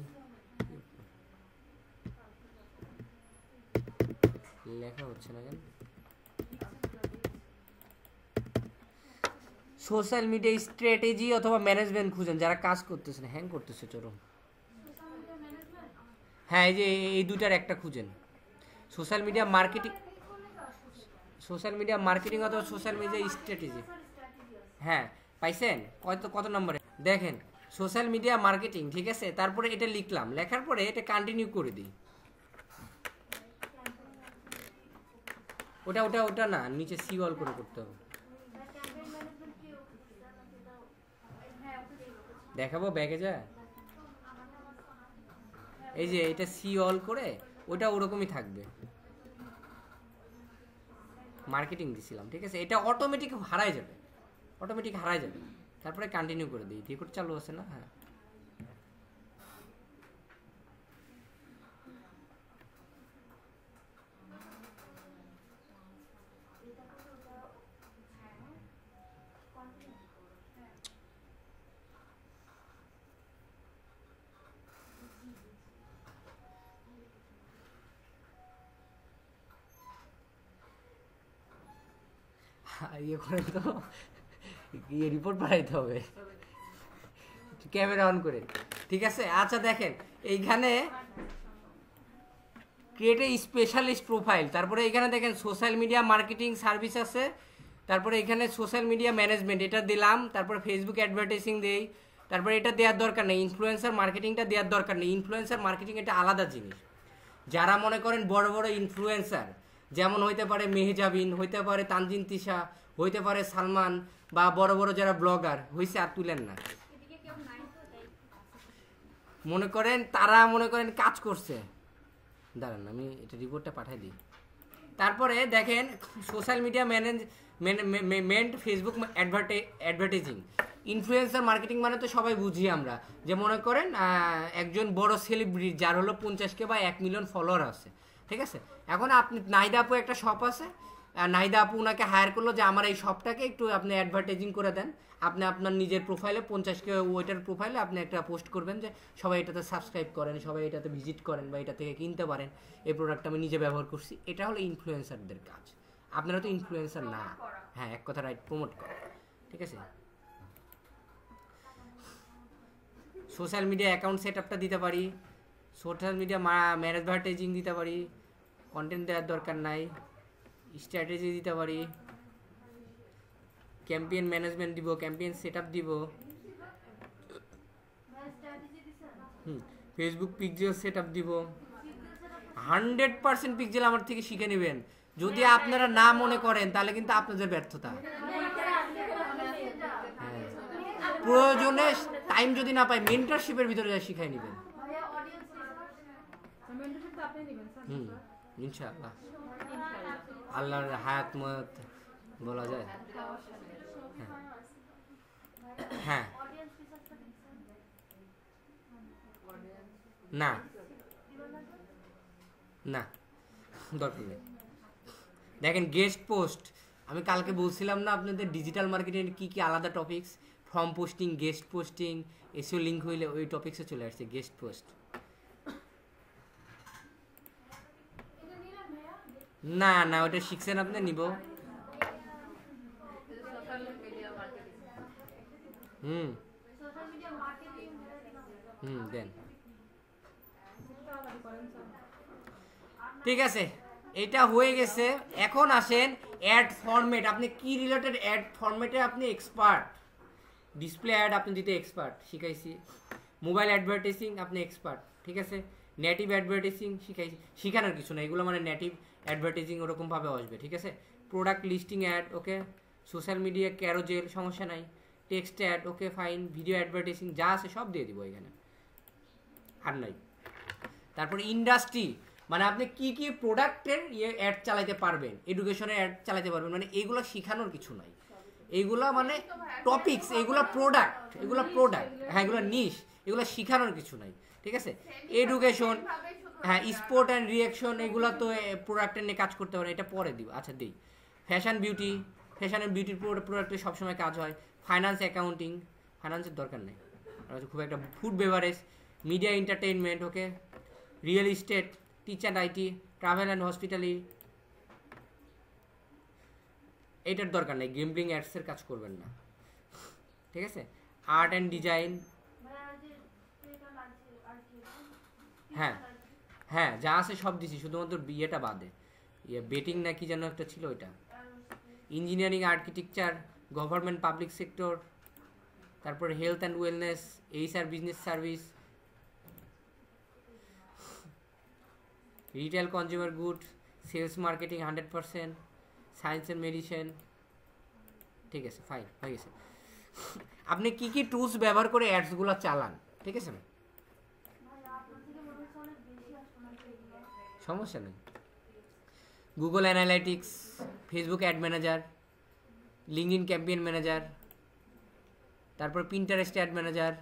লেখা হচ্ছে না কেন, সোশ্যাল মিডিয়া স্ট্র্যাটেজি অথবা ম্যানেজমেন্ট খুঁজেন যারা কাজ করতেছেন, হ্যাং করতেছে চরম। হ্যাঁ, এই যে এই দুটার একটা খুঁজেন, সোশ্যাল মিডিয়া মার্কেটিং, অথবা সোশ্যাল মিডিয়া স্ট্র্যাটেজি। হ্যাঁ, পাইছেন? কত নম্বরে দেখেন, সোশ্যাল মিডিয়া মার্কেটিং, ঠিক আছে? তারপরে এটা লিখলাম, লেখার পরে এটা কন্টিনিউ করে দিই। ওটা না, নিচে সিওএল করে করতে হবে। দেখাবো ব্যাগে যায়, এই যে এটা সিওএল করে, ওটা ওরকমই থাকবে। মার্কেটিং দিছিলাম, ঠিক আছে? এটা অটোমেটিক হারায় যাবে, তারপরে কন্টিনিউ করে দিই। রেকর্ড চালু আছে না? হ্যাঁ, ইয়ে করে তো রিপোর্ট বানাইতে হবে, ক্যামেরা অন করে। ঠিক আছে, আচ্ছা দেখেন এইখানে ক্রিয়েট এ স্পেশালিস্ট প্রোফাইল, তারপরে এখানে দেখেন সোশ্যাল মিডিয়া মার্কেটিং সার্ভিস আছে, তারপরে এখানে সোশ্যাল মিডিয়া ম্যানেজমেন্ট এটা দিলাম, তারপরে ফেসবুক অ্যাডভার্টাইজিং দেই, তারপরে এটা দেওয়ার দরকার নেই, ইনফ্লুয়েন্সার মার্কেটিংটা দেওয়ার দরকার নেই। ইনফ্লুয়েন্সার মার্কেটিং এটা আলাদা জিনিস। যারা মনে করেন বড় বড় ইনফ্লুয়েন্সার, যেমন হইতে পারে মেহজাবিন, হইতে পারে তানজিন তিশা, হইতে পারে সালমান, বা বড় বড় যারা ব্লগার হয়েছে, আর তুলেন না। মনে করেন তারা মনে করেন কাজ করছে, দাঁড়ান আমি এটা রিপোর্টটা পাঠাই দিই। তারপরে দেখেন social media management, Facebook advertising, influencer marketing মানে তো সবাই বুঝি আমরা, যে মনে করেন একজন বড় সেলিব্রিটি যার হলো 50K বা 1 মিলিয়ন ফলোয়ার আছে, ঠিক আছে। এখন আপনি নাহিদা আপু একটা শপ আছে, নাহিদা আপু ওনাকে হায়ার করলো যে আমার এই শপটাকে একটু আপনি অ্যাডভার্টাইজিং করে দেন, আপনি আপনার নিজের প্রোফাইলে 50K ওইটার প্রোফাইলে আপনি একটা পোস্ট করবেন যে সবাই এটাতে সাবস্ক্রাইব করেন, সবাই এটাতে ভিজিট করেন বা এটা থেকে কিনতে পারেন, এই প্রোডাক্টটা আমি নিজে ব্যবহার করছি। এটা হলো ইনফ্লুয়েন্সারদের কাজ। আপনারা তো ইনফ্লুয়েন্সার না, হ্যাঁ এক কথা রাইট, প্রমোট করা, ঠিক আছে। সোশ্যাল মিডিয়া অ্যাকাউন্ট সেট আপটা দিতে পারি, সোশ্যাল মিডিয়া অ্যাডভার্টাইজিং দিতে পারি, কন্টেন্ট দেওয়ার দরকার নাই, স্ট্র্যাটেজি দিতে পারি, ক্যাম্পেইন ম্যানেজমেন্ট দিব, ক্যাম্পেইন সেট আপ দিব, ফেসবুক পিক্সেল সেট আপ দিব। 100% পিক্সেল আমার থেকে শিখে নেবেন। যদি আপনারা না মনে করেন তাহলে কিন্তু আপনাদের ব্যর্থতা। প্রয়োজনে টাইম যদি না পাই মেন্টরশিপের ভিতরে যা শিখাই নেবেন। ইনশাআল্লাহ আল্লাহর হায়াত মত বলা যায়। হ্যাঁ না না দরকার নেই। দেখেন গেস্ট পোস্ট, আমি কালকে বলছিলাম না আপনাদের ডিজিটাল মার্কেটিং কি কি আলাদা topics, form posting, guest posting, SEO link হইলে ওই টপিকসে চলে আসছে গেস্ট পোস্ট। না না ওটা শিখছেন আপনি, নিব। দেন ঠিক আছে, এটা হয়ে গেছে। এখন আসেন অ্যাড ফরম্যাট। আপনি কি রিলেটেড অ্যাড ফরম্যাটে আপনি এক্সপার্ট? ডিসপ্লে অ্যাড আপনি দিতে এক্সপার্ট, শিখাইছি। মোবাইল অ্যাডভার্টাইজিং আপনি এক্সপার্ট, ঠিক আছে। নেটিভ অ্যাডভার্টাইজিং শিখাইছি, শিখানোর কিছু না, এগুলো মানে নেটিভ অ্যাডভার্টাইজিং ওরকমভাবে আসবে, ঠিক আছে। Product listing ad, okay. Social media carousel, সমস্যা নাই। Text ad, okay fine. Video advertising যা আছে সব দিয়ে দিব এখানে, আর নাই। তারপরে ইন্ডাস্ট্রি, মানে আপনি কি কি প্রোডাক্টের অ্যাড চালাতে পারবেন, এডুকেশনের অ্যাড চালাতে পারবেন, মানে এগুলো শিখানোর কিছু নাই। এইগুলো মানে টপিকস, এগুলো প্রোডাক্ট, এগুলো প্রোডাক্ট, হ্যাঁ এগুলো নিশ, এগুলো শিখানোর কিছু নাই, ঠিক আছে। এডুকেশন, হ্যাঁ স্পোর্ট অ্যান্ড রিয়াকশন, এগুলো তো প্রোডাক্টের নিয়ে কাজ করতে পারে, এটা পরে দিব। আচ্ছা দিই। ফ্যাশন বিউটি, ফ্যাশন অ্যান্ড বিউটির প্রোডাক্টে সবসময় কাজ হয়। ফাইন্যান্স অ্যাকাউন্টিং, ফাইন্যান্সের দরকার নেই খুব একটা। Food beverage, media entertainment, okay. Real estate, teach and IT, travel and hospitality, এইটার দরকার নেই। গেমলিং অ্যাডসের কাজ করবেন না, ঠিক আছে। আর্ট অ্যান্ড ডিজাইন, হ্যাঁ হ্যাঁ যা আছে সব দিছি, শুধুমাত্র বিয়েটা বাদে। বেটিং না কি যেন একটা ছিল ওইটা। Engineering, architecture, government public sector, তারপরে health and wellness, HR business service, retail consumer good, sales marketing 100%, science and medicine, ঠিক আছে ফাইন হয়ে গেছে। আপনি কি কি টুলস ব্যবহার করে অ্যাডসগুলো চালান, ঠিক আছে, সমস্যা নেই। Google analytics, Facebook ad manager, LinkedIn campaign manager, তারপর পিন্টারেস্ট অ্যাড ম্যানেজার,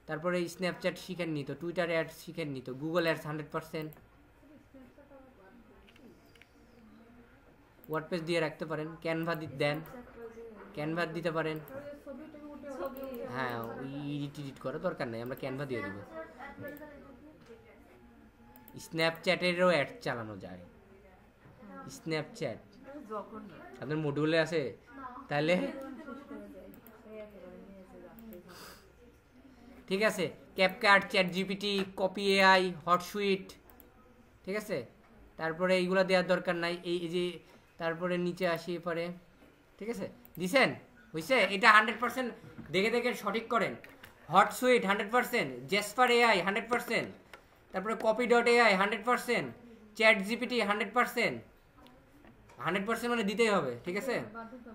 তারপরে স্ন্যাপচ্যাট শিখেননি তো, টুইটার অ্যাড শিখেননি তো, গুগল অ্যাডস 100%, ওয়ার্ডপ্রেস দিয়ে রাখতে পারেন, ক্যানভা দেন, ক্যানভা দিতে পারেন। হ্যাঁ এডিট করার দরকার নেই, আমরা ক্যানভা দিয়ে দেবো। স্ন্যাপচ্যাটেরও অ্যাড চালানো যায়। স্ন্যাপচ্যাট আপনার মডিউলে আছে, তাহলে ঠিক আছে, CapCut, chat GPT, copy AI, Hootsuite, ঠিক আছে, তারপরে এইগুলো দেওয়ার দরকার নাই, এই যে তারপরে নিচে আসি পরে, ঠিক আছে, দিছেন হইছে, এটা 100% দেখে দেখে সঠিক করেন। হটসুইট 100%, জেসপার এআই 100%, তারপরে copy dot AI 100%, chat GPT 100%, 100% মানে দিতেই হবে, ঠিক আছে।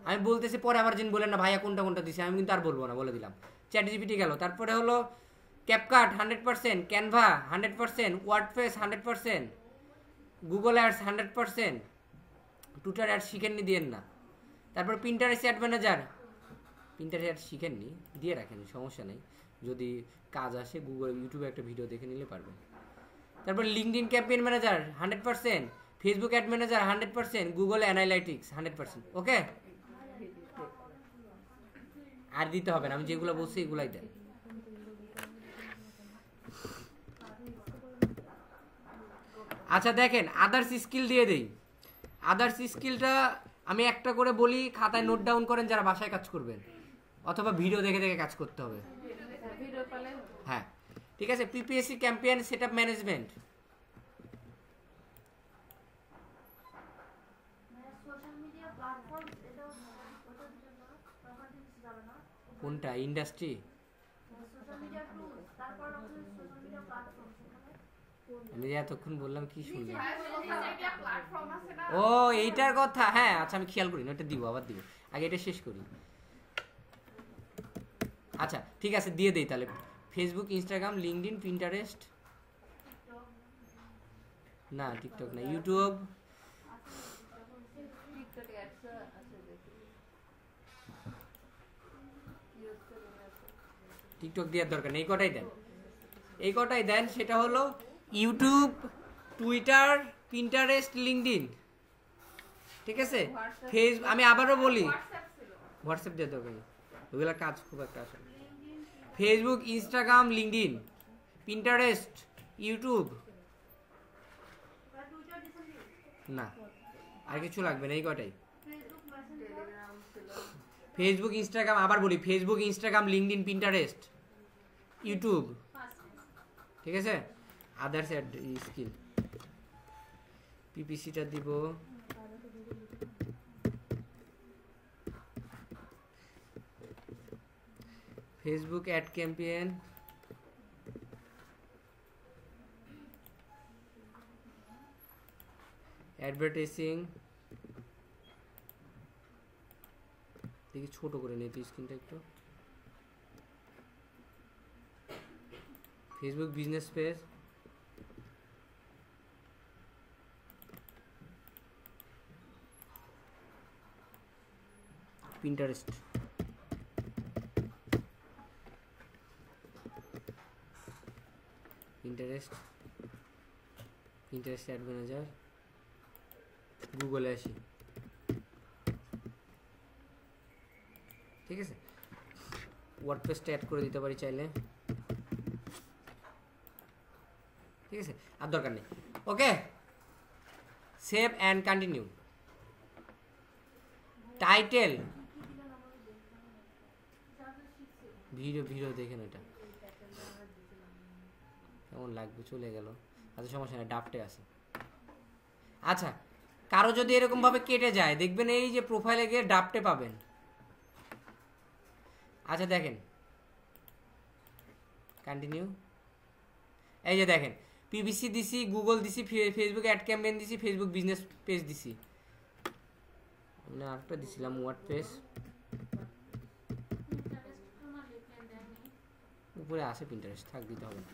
আমি বলতেছি পরে আবার যিনি বলেন না ভাইয়া কোনটা কোনটা দিছে, আমি কিন্তু আর বলবো না, বলে দিলাম। চ্যাট জিপিটি গেল, তারপরে হলো CapCut 100%, Canva 100%, WordPress 100%, Google ads 100%, Twitter ads শিখেননি দিয়েন না। তারপর Pinterest ad manager, Pinterest ad শিখেননি দিয়ে রাখেন, সমস্যা নেই, যদি কাজ আসে গুগল ইউটিউবে একটা ভিডিও দেখে নিলে পারবেন। তারপর LinkedIn campaign manager 100%, Facebook ad manager 100%, Google analytics 100%। ওকে, আর দিতে হবে না, আমি যেগুলো বলছি এগুলাই দেন। আচ্ছা দেখেন, আদার্স স্কিল দিয়ে দেই। আদার্স স্কিলটা আমি একটা করে বলি, খাতায় নোট ডাউন করেন যারা বাসায় কাজ করবেন, অথবা ভিডিও দেখে দেখে কাজ করতে হবে। হ্যাঁ ঠিক আছে, পিপিএসসি ক্যাম্পেইন সেটআপ ম্যানেজমেন্ট, কোনটা ইন্ডাস্ট্রি? আমি যে এতক্ষণ বললাম কি শুনলাম? ও এইটার কথা, হ্যাঁ আচ্ছা আমি খেয়াল করি না, ওটা দিব, আবার দিব, আগে এটা শেষ করি। আচ্ছা ঠিক আছে দিয়ে দেই তাহলে, ফেসবুক, ইনস্টাগ্রাম, লিঙ্কডইন, পিন্টারেস্ট, না টিকটক না, ইউটিউব, টিকটক দেওয়ার দরকার নেই, এই কটাই দেন, এই কটাই দেন। সেটা হলো ইউটিউব, টুইটার, পিন্টারেস্ট, লিঙ্কডইন, ঠিক আছে। আমি আবারও বলি, হোয়াটসঅ্যাপ দেওয়ার দরকার নেই, ওইগুলো কাজ খুব একটা আসে। Facebook, Instagram, LinkedIn, Pinterest, YouTube, না আর কিছু লাগবে না, এই কটাই। ফেসবুক, ইনস্টাগ্রাম, আবার বলি Facebook, Instagram, LinkedIn, Pinterest, YouTube, ঠিক আছে। আদার্স স্কিল, পিপিসিটা দিব, ফেসবুক অ্যাড ক্যাম্পেইন, অ্যাডভার্টাইজিং, দেখি ছোট করে নিই তো স্ক্রিনটা একটু, Facebook business page, Pinterest, Pinterest, Pinterest ad manager, গুগলে আসি, ঠিক আছে। ওয়ার্ডপ্রেসটা অ্যাড করে দিতে পারি চাইলে, ঠিক আছে, আর দরকার নেই। Okay, save and continue. Title, video দেখেন এটা কেমন লাগবে, চলে গেল, আচ্ছা সমস্যা নেই, ডাফটে আছে। আচ্ছা কারো যদি এরকম ভাবে কেটে যায়, দেখবেন এই যে প্রোফাইলে গিয়ে ডাফটে পাবেন। আচ্ছা দেখেন, কন্টিনিউ, এই যে দেখেন পিবিসি দিছি, গুগল দিছি, ফেসবুক অ্যাড ক্যাম্পেইন দিছি, ফেসবুক বিজনেস পেজ দিছি, মানে আরেকটা দিছিলাম ওয়ার্ডপ্রেস, উপরে আসে পিন্টারেস্ট, থাক দিতে হবে না।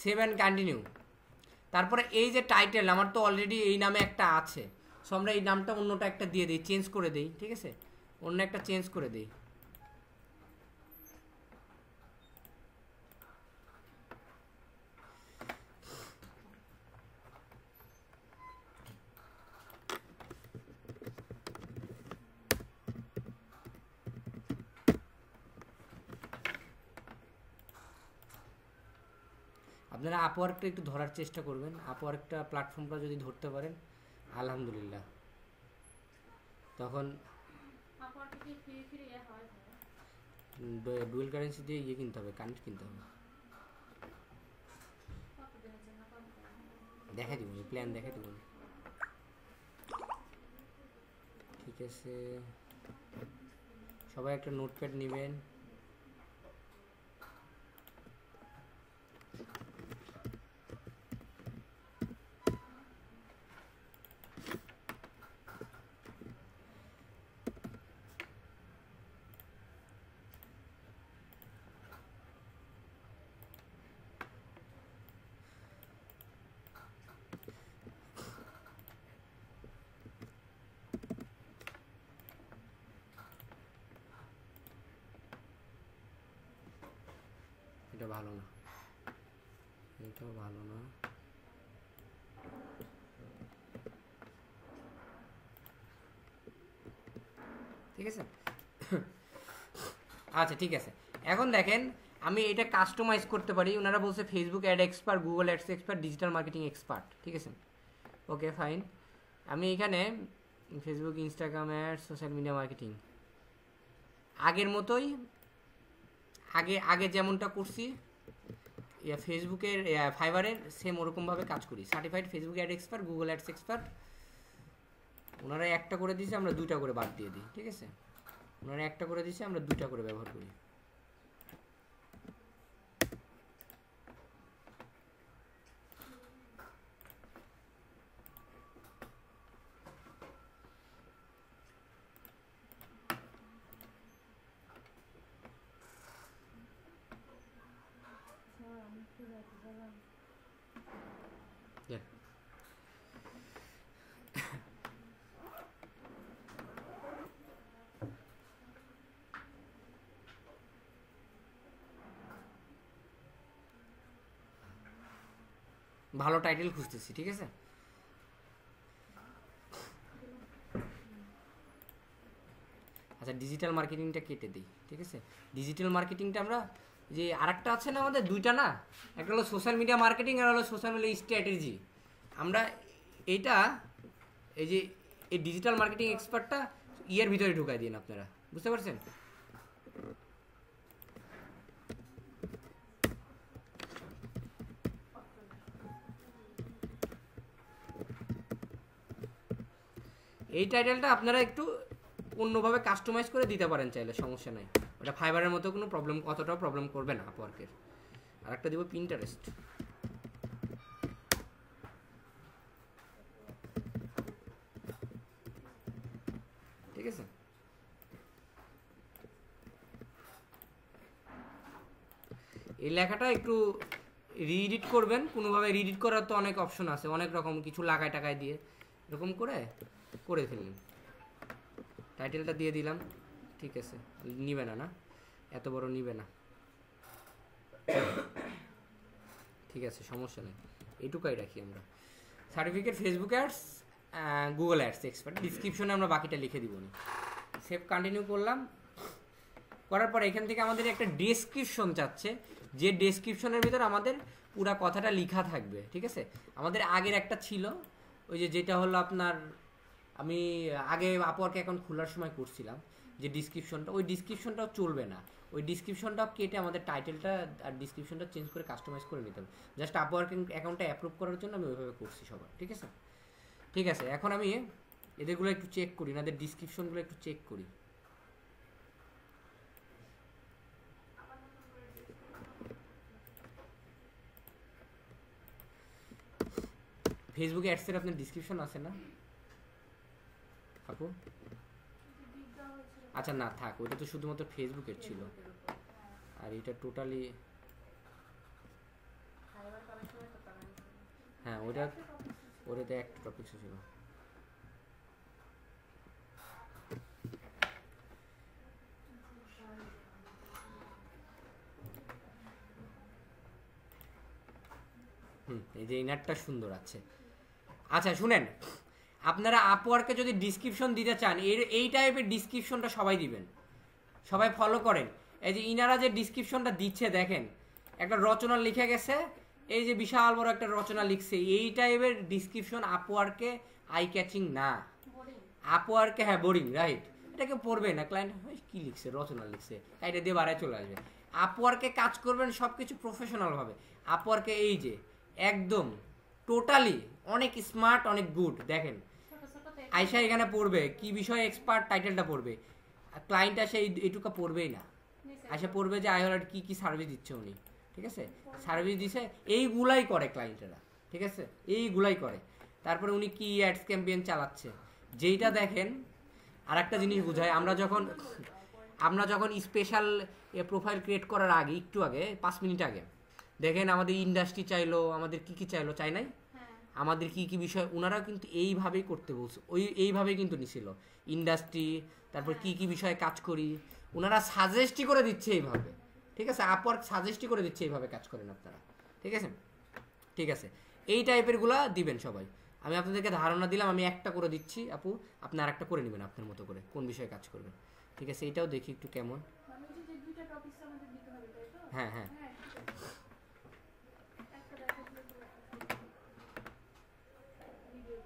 Save and continue. তারপরে এই যে টাইটেল, আমার তো অলরেডি এই নামে একটা আছে, সো আমরা এই নামটা অন্যটা একটা দিয়ে দিই, চেঞ্জ করে দিই, ঠিক আছে, অন্য একটা চেঞ্জ করে দিই। আপনারা আপওয়ার্কটা একটু ধরার চেষ্টা করবেন, আপওয়ার্কটা প্ল্যাটফর্মটা যদি ধরতে পারেন আলহামদুলিল্লাহ, তখন আমার কি ফ্রি হয় হয় ডুয়েল কারেন্সি দিয়ে ইয়ে কিনতে হবে, কানেক্ট কিনতে হবে। কতদিনের জন্য কম দেখা দিব, প্ল্যান দেখা দিব। ঠিক আছে, সবাই একটা নোটপ্যাড নেবেন। এটা ভালো না, এটাও ভালো না। ঠিক আছে, আচ্ছা ঠিক আছে। এখন দেখেন আমি এটা কাস্টমাইজ করতে পারি। ওনারা বলছে Facebook ad expert, Google ads expert, digital marketing expert. ঠিক আছে, ওকে ফাইন। আমি এখানে Facebook, Instagram ad, social media marketing আগের মতোই, আগে যেমনটা করছি ফেসবুকের ফাইবারের সেম ওরকমভাবে কাজ করি। Certified Facebook ad expert, Google ads expert. ওনারা একটা করে দিয়েছে, আমরা দুইটা করে বাদ দিয়ে দিই। ঠিক আছে, ওনারা একটা করে দিয়েছে, আমরা দুইটা করে ব্যবহার করি। Yeah. ভালো টাইটেল খুঁজতেছি। ঠিক আছে, আচ্ছা ডিজিটাল মার্কেটিংটা কেটে দিই। ঠিক আছে, ডিজিটাল মার্কেটিংটা আমরা যে আরেকটা আছে না আমাদের, দুইটা না, একটা হলো সোশ্যাল মিডিয়া মার্কেটিং আর হলো সোশ্যাল মিডিয়া স্ট্র্যাটেজি। আমরা এইটা এই যে এই ডিজিটাল মার্কেটিং এক্সপার্টটা ইয়ের ভিতরে ঢুকাই দিন, আপনারা বুঝতে পারছেন? এই টাইটেলটা আপনারা একটু অন্যভাবে কাস্টমাইজ করে দিতে পারেন চাইলে, সমস্যা নাই। ওটা ফাইবারের মতো কোনো প্রবলেম, অতটাও প্রবলেম করবে না আপওয়ার্কের। আর একটা দিব পিন্টারেস্ট। ঠিক আছে, এই লেখাটা একটু রিএডিট করবেন কোনোভাবে। রিএডিট করার তো অনেক অপশন আছে, অনেক রকম কিছু লাগায় টাকায় দিয়ে এরকম করে ফেললেন। টাইটেলটা দিয়ে দিলাম। ঠিক আছে, নিবে না, না এত বড় নিবে না। ঠিক আছে, সমস্যা নেই, এইটুকাই রাখি আমরা। Certificate Facebook ads, Google ads expert. ডিসক্রিপশনে আমরা বাকিটা লিখে দিব না। সেভ কন্টিনিউ করলাম। করার পর এখান থেকে আমাদের একটা ডেসক্রিপশন চাচ্ছে, যে ডেসক্রিপশনের ভিতর আমাদের পুরো কথাটা লেখা থাকবে। ঠিক আছে, আমাদের আগের একটা ছিল ওই যেটা হলো আপনার, আমি আগে আপওয়ার্ক অ্যাকাউন্ট খোলার সময় করছিলাম যে ডিসক্রিপশনটা, ওই ডিসক্রিপশনটাও চলবে না। ওই ডিসক্রিপশনটাও কেটে আমাদের টাইটেলটা আর ডিসক্রিপশনটা চেঞ্জ করে কাস্টমাইজ করে নিতে হবে। জাস্ট আপওয়ার্ক অ্যাকাউন্টটা অ্যাপ্রুভ করার জন্য আমি ওইভাবে করছি সবার। ঠিক আছে, ঠিক আছে। এখন আমি এদেরগুলো একটু চেক করি, এদের ডিসক্রিপশনগুলো একটু চেক করি। ফেসবুকে অ্যাডসের আপনার ডিসক্রিপশন আছে না আপু? আচ্ছা না থাক, ওইটা তো শুধুমাত্র ফেসবুকের ছিল, আর এটা টোটালি হ্যাঁ ওটাতে একটা টপিক ছিল। এই যে ইনারটা সুন্দর আছে। আচ্ছা শুনেন, আপনারা আপওয়ার্কে যদি ডিসক্রিপশন দিতে চান, এই টাইপের ডিসক্রিপশনটা সবাই দিবেন, সবাই ফলো করেন। এই যে ইনারা যে ডিসক্রিপশনটা দিচ্ছে দেখেন, একটা রচনা লিখে গেছে, এই যে বিশাল বড় একটা রচনা লিখছে। এই টাইপের ডিসক্রিপশন আপওয়ার্কে আই ক্যাচিং না, আপওয়ার্কে হ্যাঁ বোরিং, রাইট। এটাকে পড়বে না, ক্লায়েন্ট কি লিখছে, রচনা লিখছে, এটা দিয়ে বাড়ায় চলে আসবে। আপওয়ার্কে কাজ করবেন সব কিছু প্রফেশনালভাবে। আপওয়ার্কে এই যে একদম টোটালি অনেক স্মার্ট, অনেক গুড। দেখেন ছোট ছোট দেখে আয়শা এখানে পড়বে কি বিষয়ে এক্সপার্ট, টাইটেলটা পড়বে। ক্লায়েন্ট আসে এইটুকু পড়বেই না, নিচে আয়শা পড়বে যে আইওলার কি কি সার্ভিস দিচ্ছে উনি, ঠিক আছে, সার্ভিস দিছে এইগুলাই করে ক্লায়েন্টেরা, ঠিক আছে, এইগুলাই করে। তারপরে উনি কি অ্যাডস ক্যাম্পেইন চালাচ্ছে যেইটা দেখেন। আর একটা জিনিস বোঝায়, আমরা যখন স্পেশাল প্রোফাইল ক্রিয়েট করার আগে, একটু আগে 5 মিনিট আগে দেখেন আমাদের ইন্ডাস্ট্রি চাইলো, আমাদের কি কি চাইলো, চাই নাই, হ্যাঁ আমাদের কি কি বিষয় ওনারাও কিন্তু এইভাবেই করতে বলছে, এইভাবেই কিন্তু নিছিল ইন্ডাস্ট্রি, তারপর কি কি বিষয়ে কাজ করি, ওনারা সাজেস্টই করে দিচ্ছে এইভাবে, ঠিক আছে, আপওয়ার্ক সাজেস্টই করে দিচ্ছে এইভাবে কাজ করেন আপনারা, ঠিক আছে। ঠিক আছে, এই টাইপের গুলা দিবেন সবাই। আমি আপনাদেরকে ধারণা দিলাম, আমি একটা করে দিচ্ছি, আপু আপনি আর একটা করে নেবেন আপনার মতো করে, কোন বিষয়ে কাজ করবেন, ঠিক আছে। এটাও দেখি একটু কেমন। মানে ওই যে দুইটা টপিক আমাদের দিতে হবে তাই তো? হ্যাঁ হ্যাঁ, হ্যাঁ ঠিক আছে। একটা দেখো ভিডিও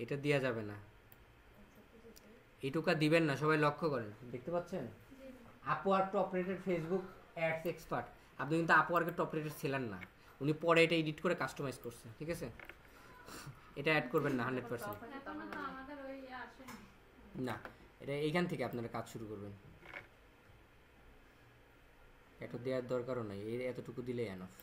এটা দেওয়া যাবে না, এইটুকা দিবেন না, সবাই লক্ষ্য করেন, দেখতে পাচ্ছেন Upwork top rated Facebook ads expert. আপনি কিন্তু আপওয়ার্কের টপ রেটেড ছিলেন না, উনি পরে এটা এডিট করে কাস্টমাইজ করছে, ঠিক আছে, এটা অ্যাড করবেন না 100%। এখনো তো আমাদের ওই আসেনি। না, এটা এইখান থেকে আপনারা কাজ শুরু করবেন, এটা দেওয়ার দরকারও নাই, এতটুকু দিলেই এনাফ।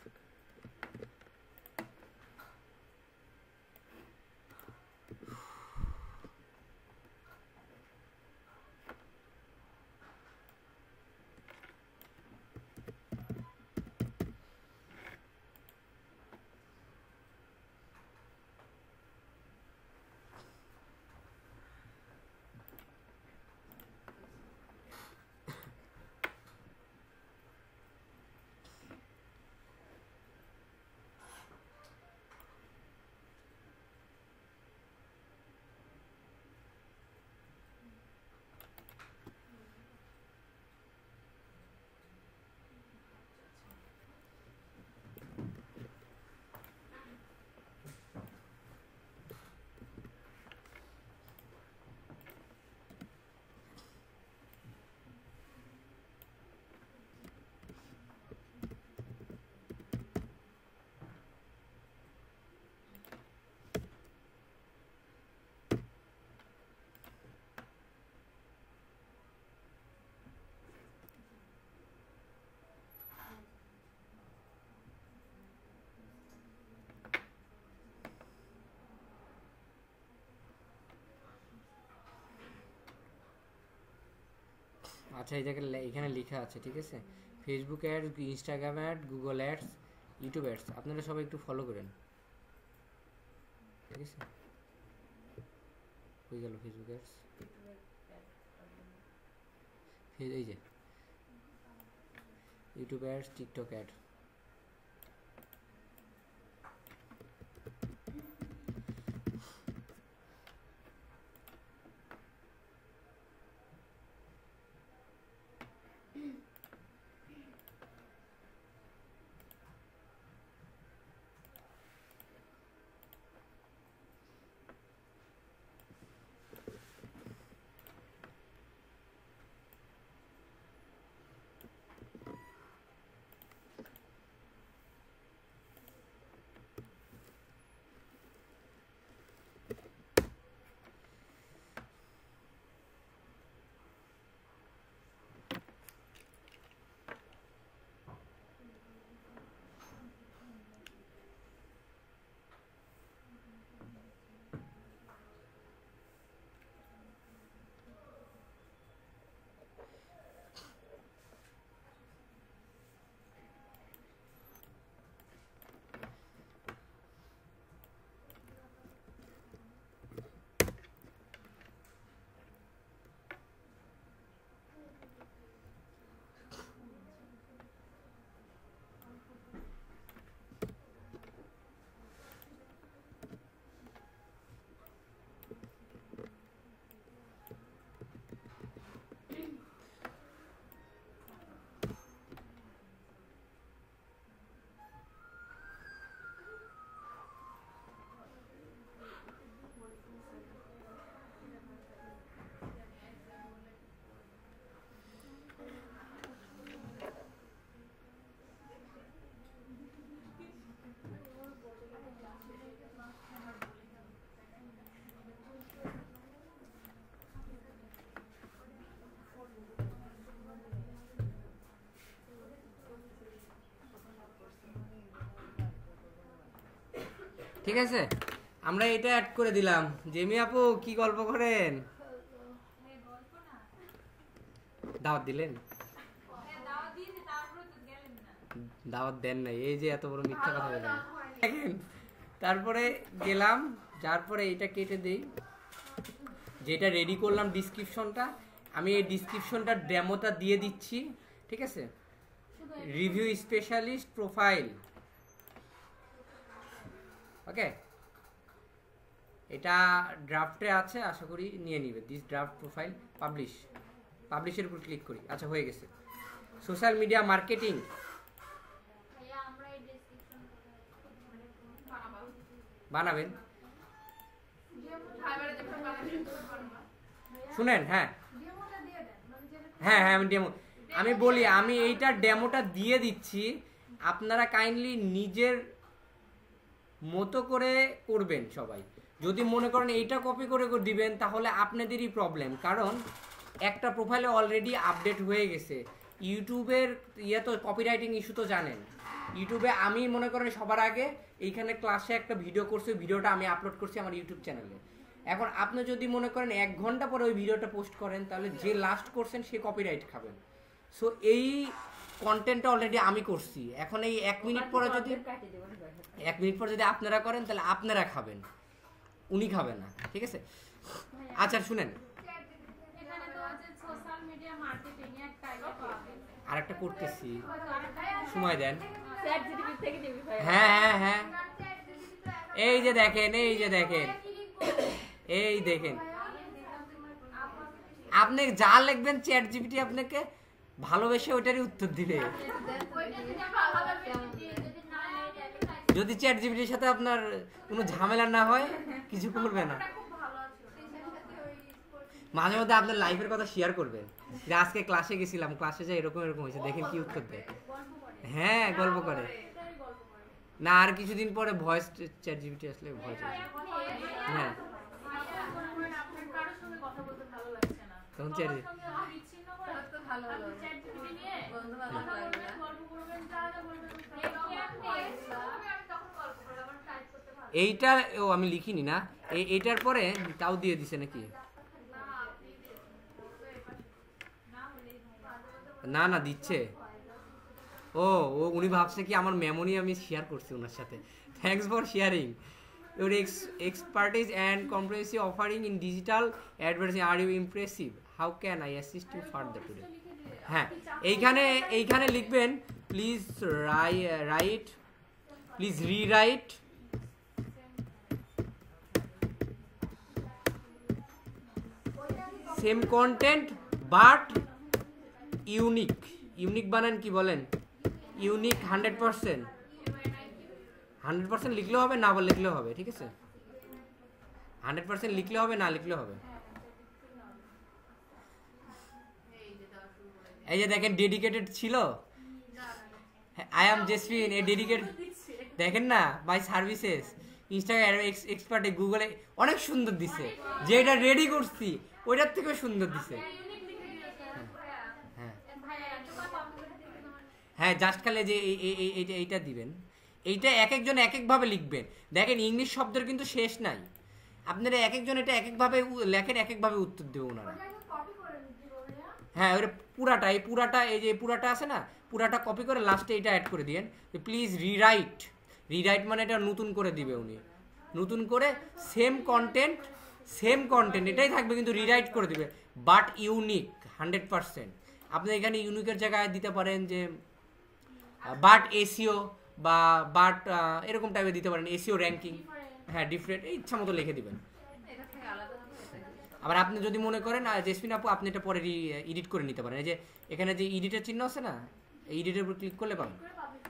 আচ্ছা, এই জায়গায় এখানে লেখা আছে, ঠিক আছে, Facebook ads, Instagram ad, Google ads, YouTube ads, আপনারা সবাই একটু ফলো করেন, ঠিক আছে। হয়ে গেল ফেসবুক অ্যাডস, এই যে ইউটিউব অ্যাডস, টিকটক অ্যাড, ঠিক আছে, আমরা এটা অ্যাড করে দিলাম। জেমি আপু কি গল্প করেন? দাওয়াত দিলেন? দাওয়াত দেন নাই, এই যে এত বড় মিথ্যা কথা বলেন। তারপরে গেলাম, যার পরে এটা কেটে দেই, যেটা রেডি করলাম ডিসক্রিপশনটা, আমি এই ডিসক্রিপশনটা ডেমোটা দিয়ে দিচ্ছি। ঠিক আছে, রিভিউ স্পেশালিস্ট প্রোফাইল, ওকে, এটা ড্রাফটে আছে, আশা করি নিয়ে নিবে। দিস ড্রাফট প্রোফাইল পাবলিশের উপর ক্লিক করি। আচ্ছা, হয়ে গেছে। সোশ্যাল মিডিয়া মার্কেটিং বানাবেন, শুনেন। হ্যাঁ হ্যাঁ হ্যাঁ, আমি বলি, আমি এইটা ডেমোটা দিয়ে দিচ্ছি, আপনারা কাইন্ডলি নিজের মতো করে করবেন সবাই। যদি মনে করেন এইটা কপি করে দিবেন তাহলে আপনাদেরই প্রবলেম, কারণ একটা প্রোফাইলে অলরেডি আপডেট হয়ে গেছে। ইউটিউবের তো কপিরাইটিং ইস্যু তো জানেন। ইউটিউবে আমি মনে করেন সবার আগে এইখানে ক্লাসে একটা ভিডিও করছি, ভিডিওটা আমি আপলোড করছি আমার ইউটিউব চ্যানেলে। এখন আপনি যদি মনে করেন 1 ঘন্টা পরে ওই ভিডিওটা পোস্ট করেন, তাহলে যে লাস্ট করছেন সে কপিরাইট খাবেন। সো এই কন্টেন্টটা অলরেডি আমি করছি, এখন এই 1 মিনিট পরে যদি আপনারা করেন তাহলে আপনারা খাবেন, উনি খাবেন না। ঠিক আছে, আচ্ছা শুনেন, আরেকটা করতেছি, সময় দেন। হ্যাঁ হ্যাঁ হ্যাঁ, এই যে দেখেন, আপনি যা লিখবেন চ্যাট জিপিটি আপনাকে ভালোবেসে ওইটারই উত্তর দিবে। যদি চ্যাট জিপিটির সাথে আপনার কোনো ঝামেলা না হয়, কিছু করবে না। মাঝে মধ্যে আপনার লাইফের কথা শেয়ার করবেন, যে আজকে ক্লাসে গেছিলাম, ক্লাসে যা এরকম হয়েছে, দেখেন কি উত্তর দেয়। হ্যাঁ, গল্প করে না, আর কিছুদিন পরে ভয়েস চ্যাট জিপিটি আসলে ভয়েস। হ্যাঁ, তখন চ্যাট এইটা আমি লিখিনি না, এইটার পরে তাও দিয়ে দিছে নাকি? না না, দিচ্ছে। ও উনি ভাবছে কি আমার মেমোরি আমি শেয়ার করছি ওনার সাথে। Thanks for sharing your expertise and comprehensive offering in digital advertising are you impressive, how can I assist you further today? হ্যাঁ, এইখানে লিখবেন please rewrite same content but unique বানান, কি বলেন? ইউনিক 100% লিখলেও হবে, না লিখলেও হবে। ঠিক আছে, 100% লিখলে হবে, না লিখলেও হবে। এই যে দেখেন, ডেডিকেটেড ছিল, I am jasmine A dedicated, দেখেন না, বাই সার্ভিসেস ইনস্টাগ্রাম এক্সপার্টে গুগলে অনেক সুন্দর দিছে, যে এটা রেডি করছি ওইটার থেকে সুন্দর দিছে। হ্যাঁ, জাস্ট খালি যে এইটা দিবেন, এইটা এক একজন এক একভাবে লিখবেন। দেখেন, ইংলিশ শব্দের কিন্তু শেষ নাই, আপনারা এক একজন এটা এক একভাবে লেখেন, এক একভাবে উত্তর দেবে ওনারা। হ্যাঁ, ওটা পুরাটা এই যে পুরাটা আছে না, পুরাটা কপি করে লাস্টে এটা অ্যাড করে দিয়েন, প্লিজ রিরাইট মানে এটা নতুন করে দিবে উনি, নতুন করে সেম কন্টেন্ট এটাই থাকবে, কিন্তু রিরাইট করে দিবে, বাট ইউনিক 100%। আপনি এখানে ইউনিকের জায়গায় দিতে পারেন যে বাট এসিও বা বাট এরকম টাইপের দিতে পারেন, এসিও র্যাঙ্কিং। হ্যাঁ, ডিফারেন্ট ইচ্ছা মতো লিখে দিবেন। আবার আপনি যদি মনে করেন জেসমিন আপু, আপনি এটা পরে এডিট করে নিতে পারেন। এই যে এখানে যে এডিটের চিহ্ন আছে না, এই এডিটের উপর ক্লিক করলে পাবেন।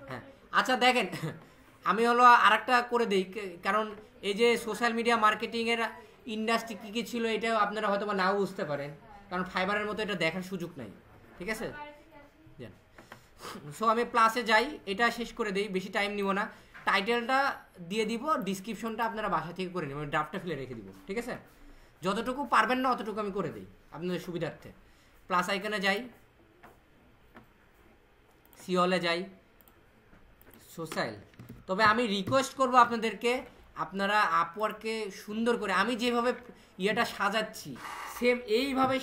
হ্যাঁ, আচ্ছা দেখেন, আমি আরেকটা করে দিই, কারণ এই যে সোশ্যাল মিডিয়া মার্কেটিংয়ের ইন্ডাস্ট্রি কী কী ছিল এটাও আপনারা হয়তো বা নাও বুঝতে পারেন, কারণ ফাইবারের মতো এটা দেখার সুযোগ নাই। ঠিক আছে, সো আমি প্লাসে যাই, এটা শেষ করে দিই, বেশি টাইম নিব না। টাইটেলটা দিয়ে দিব, ডিসক্রিপশনটা আপনারা বাসা থেকে করে নেবেন, ড্রাফটটা ফেলে রেখে দিব। ঠিক আছে, যতটুকু পারবেন না অতটুকু আমি করে দিই আপনাদের সুবিধার্থে। প্লাস আইকনে যাই, সিওলে যাই, সোশ্যাল। তবে আমি রিকোয়েস্ট করব আপনাদেরকে, আপনারা আপওয়ার্কে সুন্দর করে আমি যেভাবে ইয়েটা সাজাচ্ছি সেম এইভাবে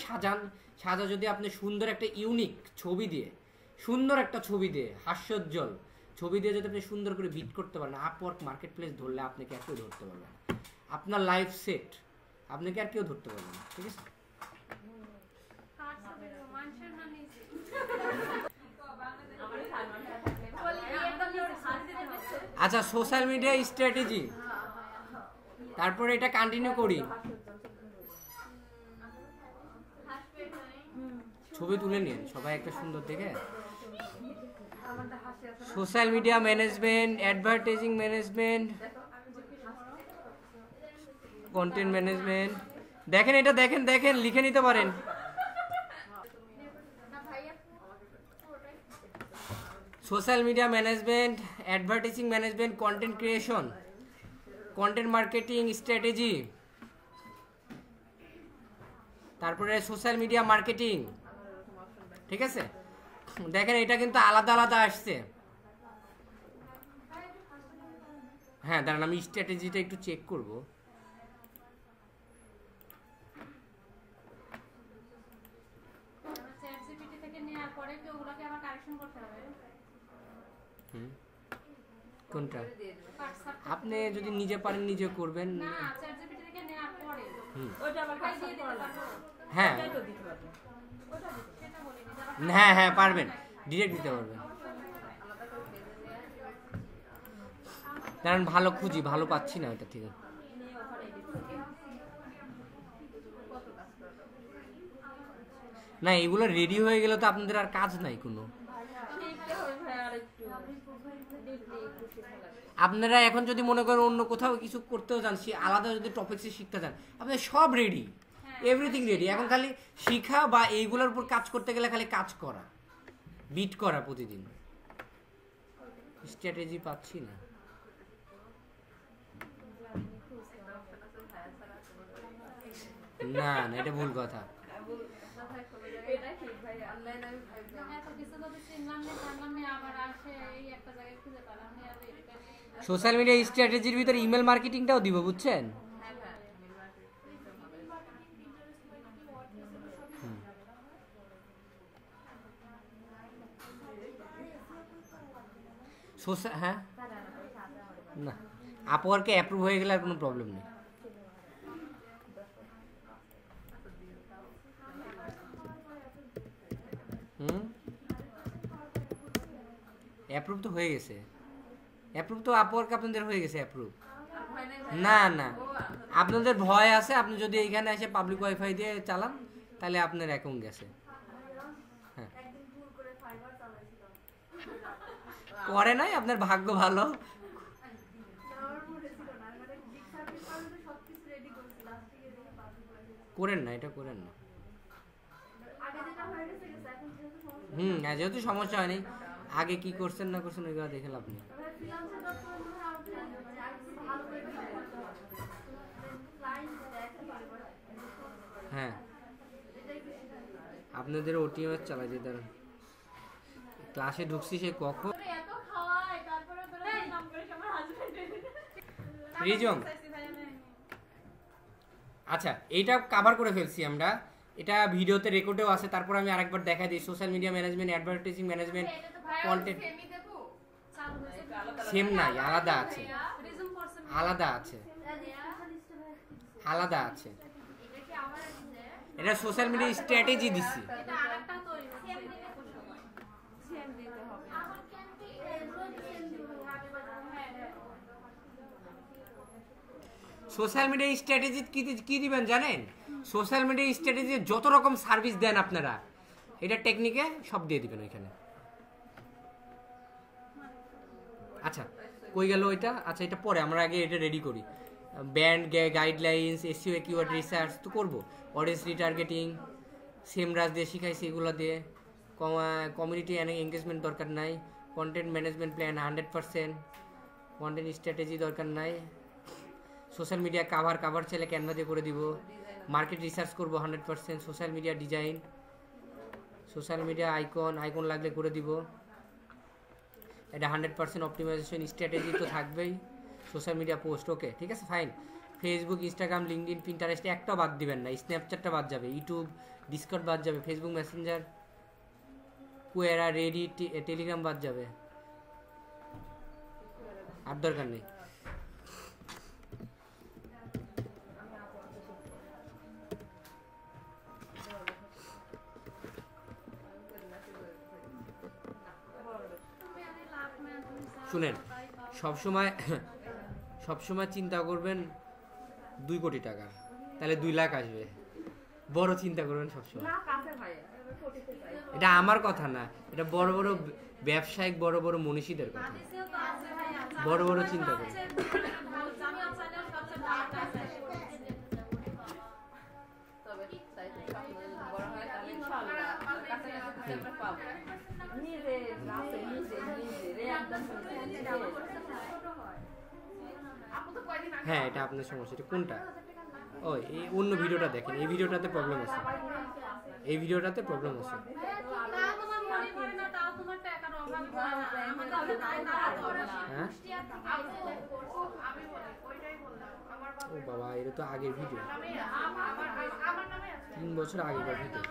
সাজা যদি আপনি সুন্দর একটা ইউনিক ছবি দিয়ে সুন্দর একটা ছবি দিয়ে হাস্যোজ্জ্বল ছবি দিয়ে যদি আপনি সুন্দর করে বিট করতে পারেন আপওয়ার্ক মার্কেট প্লেস ধরলে আপনাকে আর কেউ ধরতে পারবে না। আপনার লাইফ সেট, আপনাকে আর কেউ ধরতে পারবে না। ঠিক আছে, আচ্ছা সোশ্যাল মিডিয়া স্ট্র্যাটেজি, তারপরে এটা কন্টিনিউ করি। ছবি তুলে নিন সবাই একটা সুন্দর দেখে। Social media management, advertising management, content management, দেখেন এটা দেখেন দেখেন লিখে নিতে পারেন। Social media management, advertising management, content creation, content marketing strategy, তারপরে সোশ্যাল মিডিয়া মার্কেটিং। ঠিক আছে, দেখেন এটা কিন্তু আলাদা আলাদা আসছে। হ্যাঁ দাঁড়ান আমি স্ট্র্যাটেজিটা একটু চেক করব। কোনটা আপনি যদি নিজে পারেন নিজে করবেন। হ্যাঁ হ্যাঁ হ্যাঁ পারবেন, ডিরেক্ট দিতে পারবেন। কারণ ভালো খুঁজি, ভালো পাচ্ছি না ওটা। ঠিক আছে, না এগুলো রেডি হয়ে গেলে তো আপনাদের আর কাজ নাই কোনো। আপনারা এখন যদি মনে করেন অন্য কোথাও কিছু করতেও চান, আলাদা যদি টপিকসে শিখতে চান, আপনাদের সব রেডি, এভরিথিং রেডি। এখন খালি শিখা বা এইগুলোর উপর কাজ করতে গেলে খালি কাজ করা, বিট করা প্রতিদিন। স্ট্র্যাটেজি পাচ্ছি না। না না এটা ভুল কথা। সোশ্যাল মিডিয়া স্ট্র্যাটেজির ভিতরে ইমেল মার্কেটিংটাও দিব, বুঝছেন? হ্যাঁ না আপওয়ার্কে অ্যাপ্রুভ হয়ে গেলে আর কোনো প্রবলেম নেই। অ্যাপ্রুভ তো হয়ে গেছে, অ্যাপ্রুভ তো আপওয়ার্ক আপনাদের হয়ে গেছে অ্যাপ্রুভ। না না আপনাদের ভয় আছে, আপনি যদি এইখানে এসে পাবলিক ওয়াইফাই দিয়ে চালান তাহলে আপনার অ্যাকাউন্ট গেছে। হ্যাঁ করে নাই, আপনার ভাগ্য ভালো। করেন না, এটা করেন না। যেহেতু সমস্যা হয়নি, আগে কি করছেন না করছেন ওইগুলো দেখে লাভ নেই। হ্যাঁ আপনাদের ওটিএমএস চালাই যে দাঁড়ান, ক্লাসে ঢুকছি সে কখন। রিজম আচ্ছা এইটা কভার করে ফেলছি আমরা, এটা ভিডিওতে রেকর্ডেও আছে। তারপর আমি আরেকবার দেখাই দিই। Social media management, advertising management, content same নাই, আলাদা আছে, আলাদা আছে, আলাদা আছে। এটা সোশ্যাল মিডিয়া স্ট্র্যাটেজি দিছি। সোশ্যাল মিডিয়া স্ট্র্যাটেজি কি দিবেন জানেন? সোশ্যাল মিডিয়া স্ট্র্যাটেজি যত রকম সার্ভিস দেন আপনারা, এটা টেকনিকে সব দিয়ে দিবেন ওইখানে। আচ্ছা কই গেল ওইটা? আচ্ছা এটা পরে, আমরা আগে এটা রেডি করি। Band guidelines, SEO keyword research তো করবো, অডিয়েন্স রিটার্গেটিং সেমরাজ দিয়ে শিখাইছি, এগুলো দিয়ে। কমিউনিটি এঙ্গেজমেন্ট দরকার নাই, content management plan 100%, content strategy দরকার নাই। সোশ্যাল মিডিয়া কাভার চাইলে ক্যানভা দিয়ে করে দিব। মার্কেট রিসার্চ করবো 100%। Social media design, social media icon লাগলে করে দিব। এটা 100% অপটিমাইজেশন স্ট্র্যাটেজি তো থাকবেই। সোশ্যাল মিডিয়া পোস্ট, ওকে ঠিক আছে fine. Facebook, Instagram, LinkedIn, Pinterest একটাও বাদ দিবেন না। স্ন্যাপচ্যাটটা বাদ যাবে, ইউটিউব, ডিসকর্ড বাদ যাবে, ফেসবুক মেসেঞ্জার, কুয়েরা, রেডিট, টেলিগ্রাম বাদ যাবে, আর দরকার নেই। শুনেন, সবসময় চিন্তা করবেন 2 কোটি টাকা, তাহলে 2 লাখ আসবে। বড় চিন্তা করবেন সবসময়। এটা আমার কথা না, এটা বড় বড় ব্যবসায়িক, বড় বড় মনীষীদের কথা। বড় বড় চিন্তা করবেন। হ্যাঁ, এটা আপনার সমস্যা। এটা কোনটা? ও, এই অন্য ভিডিওটা দেখেন, এই ভিডিওটাতে প্রবলেম আছে, এই ভিডিওটাতে প্রবলেম আছে। হ্যাঁ, ও বাবা, এটা তো আগের ভিডিও, 3 বছর আগেকার ভিডিও।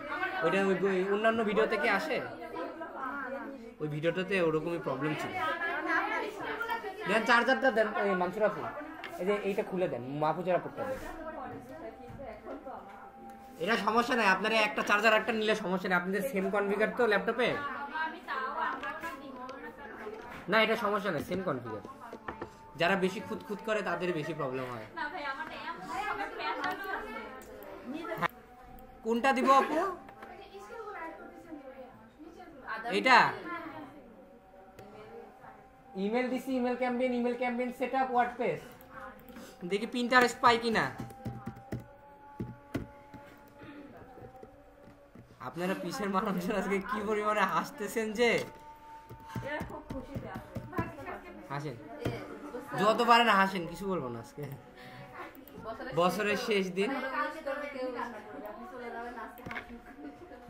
ওইটা ওই অন্যান্য ভিডিও থেকে আসে, ওই ভিডিওটাতে ওরকমই প্রবলেম ছিল। দেন চার্জারটা দেন, মানসুর আপু, এই যে এইটা খুলে দেন, মাহফুজের আপুরটা দেন। এটা সমস্যা নাই, আপনারা একটা চার্জার একটা নিলে সমস্যা নেই। আপনাদের সেম কনফিগার তো ল্যাপটপে? না, এটা সমস্যা নেই, সেম কনফিগার। যারা বেশি খুঁতখুত করে তাদের বেশি প্রবলেম হয়। কোনটা দিব আপু? এটা ইমেল দিছি, ইমেল ক্যাম্পেইন সেটআপ, ওয়ার্ডপ্রেস। দেখি পিন্টারেস্ট পাই কিনা। আপনারা পিছের মানুষজন আজকে কি পরিমাণে হাসতেছেন যে, হাসেন যত পারেন হাসেন, কিছু বলবো না। আজকে বছরের শেষ দিন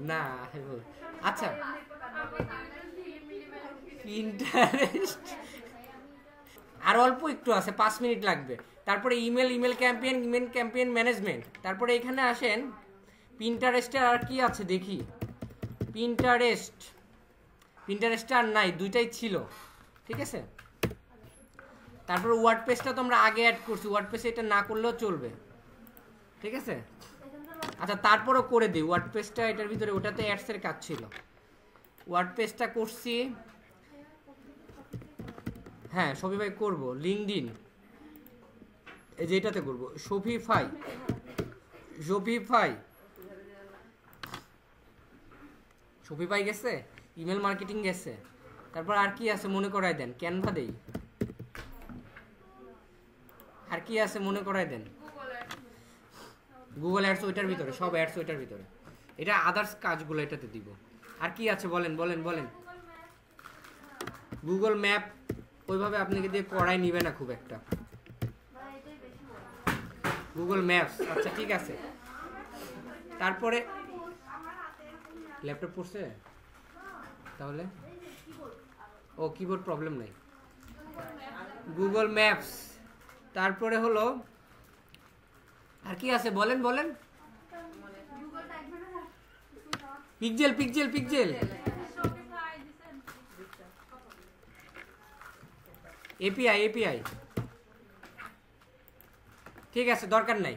না, আচ্ছা পিন্টারেস্ট আর অল্প একটু আছে, 5 মিনিট লাগবে। তারপরে ইমেল ক্যাম্পেইন ম্যানেজমেন্ট। তারপরে এখানে আসেন পিন্টারেস্টে আর কি আছে দেখি। পিন্টারেস্ট আর নাই, 2টাই ছিল, ঠিক আছে। তারপর ওয়ার্ডপ্রেসটা তো আমরা আগে অ্যাড করছি, ওয়ার্ডপ্রেসে এটা না করলেও চলবে, ঠিক আছে। আচ্ছা, তারপরও করে দিই ওয়ার্ডপ্রেসটা এটার ভিতরে, ওটাতে অ্যাডসের কাজ ছিল। ওয়ার্ডপ্রেসটা করছি, হ্যাঁ শপিফাই করব। লিঙ্কডইন এই যে এটাতে করব, শপিফাই গেছে, ইমেল মার্কেটিং গেছে। তারপর আর কি আছে মনে করাই দেন, ক্যানভা দেই। আর কি আছে মনে করাই দেন, গুগল অ্যাডস ওইটার ভিতরে, সব অ্যাডস ওইটার ভিতরে। এটা আদার্স কাজগুলো এটাতে দিব। আর কি আছে বলেন। গুগল ম্যাপ ওইভাবে আপনাকে দিয়ে করাই নিবে না খুব একটা। গুগল ম্যাপস, আচ্ছা ঠিক আছে। তারপরে ল্যাপটপ পড়ছে তাহলে, ও কিবোর্ড প্রবলেম নাই। গুগল ম্যাপস, তারপরে হলো আর কি আছে বলেন। পিক্সেল এপিআই, ঠিক আছে, দরকার নাই।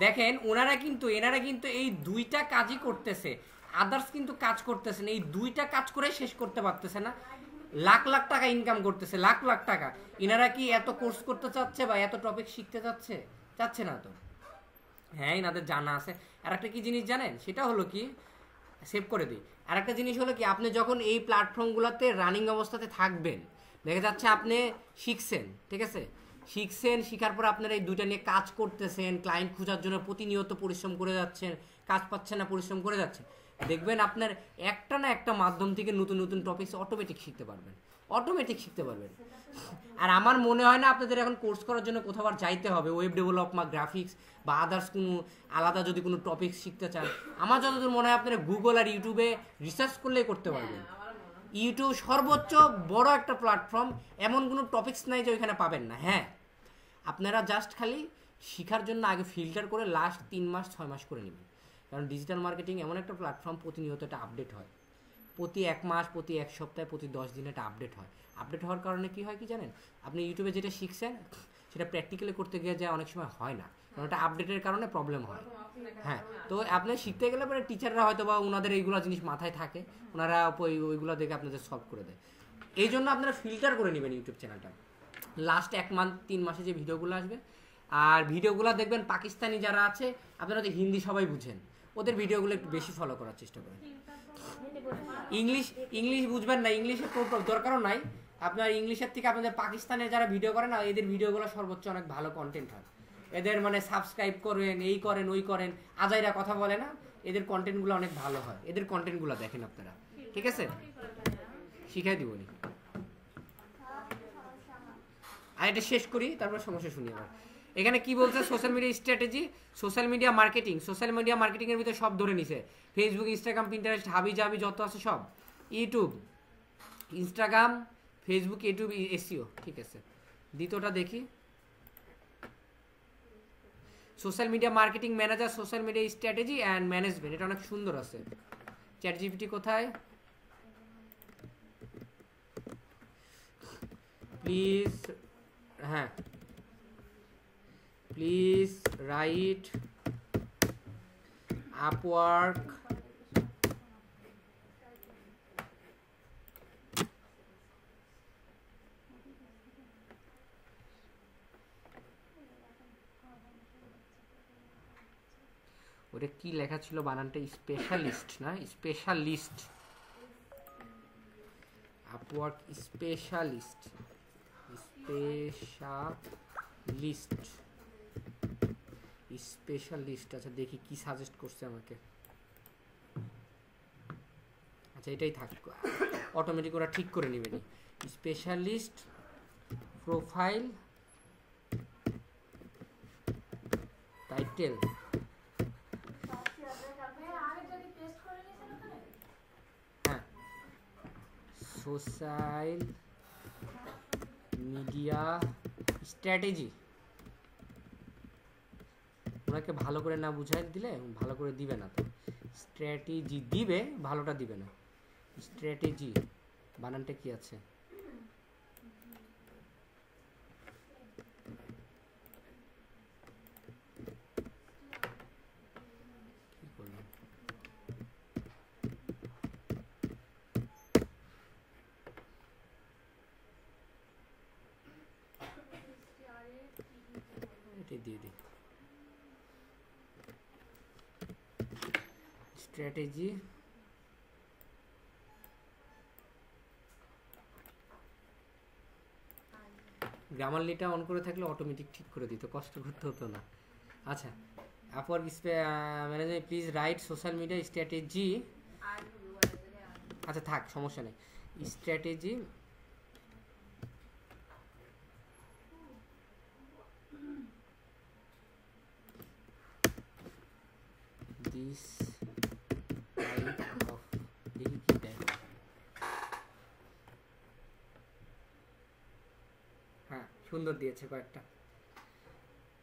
দেখেন এনারা কিন্তু এই 2টা কাজই করতেছে, আদার্স কিন্তু কাজ করতেছে না। এই 2টা কাজ করে শেষ করতে পারতেছে না, লাখ টাকা ইনকাম করতেছে, লাখ টাকা। এনারা কি এত কোর্স করতে চাচ্ছে বা এত টপিক শিখতে চাচ্ছে না তো? হ্যাঁ, এনাদের জানা আছে। আর একটা কি জিনিস জানেন, সেটা হলো কি, সেভ করে দিই। আর একটা জিনিস হলো কি, আপনি যখন এই প্ল্যাটফর্মগুলোতে রানিং অবস্থাতে থাকবেন, দেখা যাচ্ছে আপনি শিখছেন, ঠিক আছে, শিখার পর আপনারা এই 2টা নিয়ে কাজ করতেছেন, ক্লায়েন্ট খোঁজার জন্য প্রতিনিয়ত পরিশ্রম করে যাচ্ছেন, কাজ পাচ্ছেন না, পরিশ্রম করে যাচ্ছেন। দেখবেন আপনার একটা না একটা মাধ্যম থেকে নতুন টপিকস অটোমেটিক শিখতে পারবেন। আর আমার মনে হয় না আপনাদের এখন কোর্স করার জন্য কোথাও আর যাইতে হবে, ওয়েব ডেভেলপমেন্ট, গ্রাফিক্স বা আদার্স কোনো আলাদা যদি কোনো টপিক শিখতে চান, আমার যতদূর মনে হয় আপনারা গুগল আর ইউটিউবে রিসার্চ করলেই করতে পারবেন। ইউটিউব সর্বোচ্চ বড় একটা প্ল্যাটফর্ম, এমন কোনো টপিকস নাই যে ওইখানে পাবেন না। হ্যাঁ, আপনারা জাস্ট খালি শেখার জন্য আগে ফিল্টার করে লাস্ট 3 মাস 6 মাস করে নেবেন, কারণ ডিজিটাল মার্কেটিং এমন একটা প্ল্যাটফর্ম প্রতিনিয়ত এটা আপডেট হয়, প্রতি 1 মাস, প্রতি 1 সপ্তাহে, প্রতি 10 দিনে এটা আপডেট হয়। আপডেট হওয়ার কারণে কি হয় কি জানেন, আপনি ইউটিউবে যেটা শিখছেন সেটা প্র্যাকটিক্যালি করতে গিয়ে যায় অনেক সময় হয় না, কারণ এটা আপডেটের কারণে প্রবলেম হয়। হ্যাঁ, তো আপনি শিখতে গেলে পরে টিচাররা হয়তো বা ওনাদের এইগুলো জিনিস মাথায় থাকে, ওনারা ওইগুলো দেখে আপনাদের সলভ করে দেয়। এই জন্য আপনারা ফিল্টার করে নেবেন ইউটিউব চ্যানেলটা। লাস্ট 1 মান্থ 3 মাসে যে ভিডিওগুলো আসবে, আর ভিডিওগুলো দেখবেন পাকিস্তানি যারা আছে, আপনারা তো হিন্দি সবাই বুঝেন, ওদের ভিডিওগুলো একটু বেশি ফলো করার চেষ্টা করেন। ইংলিশ বুঝবেন না, ইংলিশের দরকারও নাই আপনার। ইংলিশের থেকে আপনাদের পাকিস্তানের যারা ভিডিও করেন না, এদের ভিডিওগুলো সর্বোচ্চ অনেক ভালো কন্টেন্ট হয়। এদের মানে সাবস্ক্রাইব করেন, এই করেন ওই করেন, আজাইরা কথা বলে না, এদের কন্টেন্টগুলো অনেক ভালো হয়, এদের কন্টেন্টগুলো দেখেন আপনারা, ঠিক আছে? শিখাই দিবনি। আর এটা শেষ করি, তারপর সমস্যা শুনি আবার। এখানে কি বলছে, social media strategy, social media marketing. Social media marketing এর ভিতরে সব ধরে নিছে, ফেসবুক, ইনস্টাগ্রাম, পিন্টারেস্ট, হাবি জাবি যত আছে সব, YouTube, Instagram, Facebook, YouTube, SEO, ঠিক আছে। দ্বিতীয়টা দেখি, social media marketing manager, social media strategy and management, এটা অনেক সুন্দর আছে। চ্যাট জিপিটি কোথায়? প্লিজ, হ্যাঁ, প্লিজ রাইট আপওয়ার্ক ওটা কি লেখা ছিল বানানটা, স্পেশালিস্ট না স্পেশালিস্ট, আপওয়ার্ক স্পেশালিস্ট, স্পেশালিস্ট। আচ্ছা দেখি কি সাজেস্ট করছে আমাকে। আচ্ছা এটাই থাক, অটোমেটিক ওরা ঠিক করে নেবে। স্পেশালিস্ট প্রোফাইল টাইটেল, হ্যাঁ, সোশ্যাল মিডিয়া স্ট্র্যাটেজি। ওনাকে ভালো করে না বুঝাই দিলে ভালো করে দিবে না, তো স্ট্র্যাটেজি দিবে, ভালোটা দিবে না। স্ট্র্যাটেজি বানানটা কি আছে? কি করলাম? এটাই দিয়ে দিই, স্ট্র্যাটেজি। গ্রামারলিটা অন করে থাকলে অটোমেটিক ঠিক করে দিত, কষ্ট করতে হতো না। আচ্ছা, Upwork manager, please write social media strategy. আচ্ছা থাক, সমস্যা নেই। স্ট্র্যাটেজি দিস টাইপ অফ, দেখি কি দেয়। হ্যাঁ সুন্দর দিয়েছে, কয়েকটা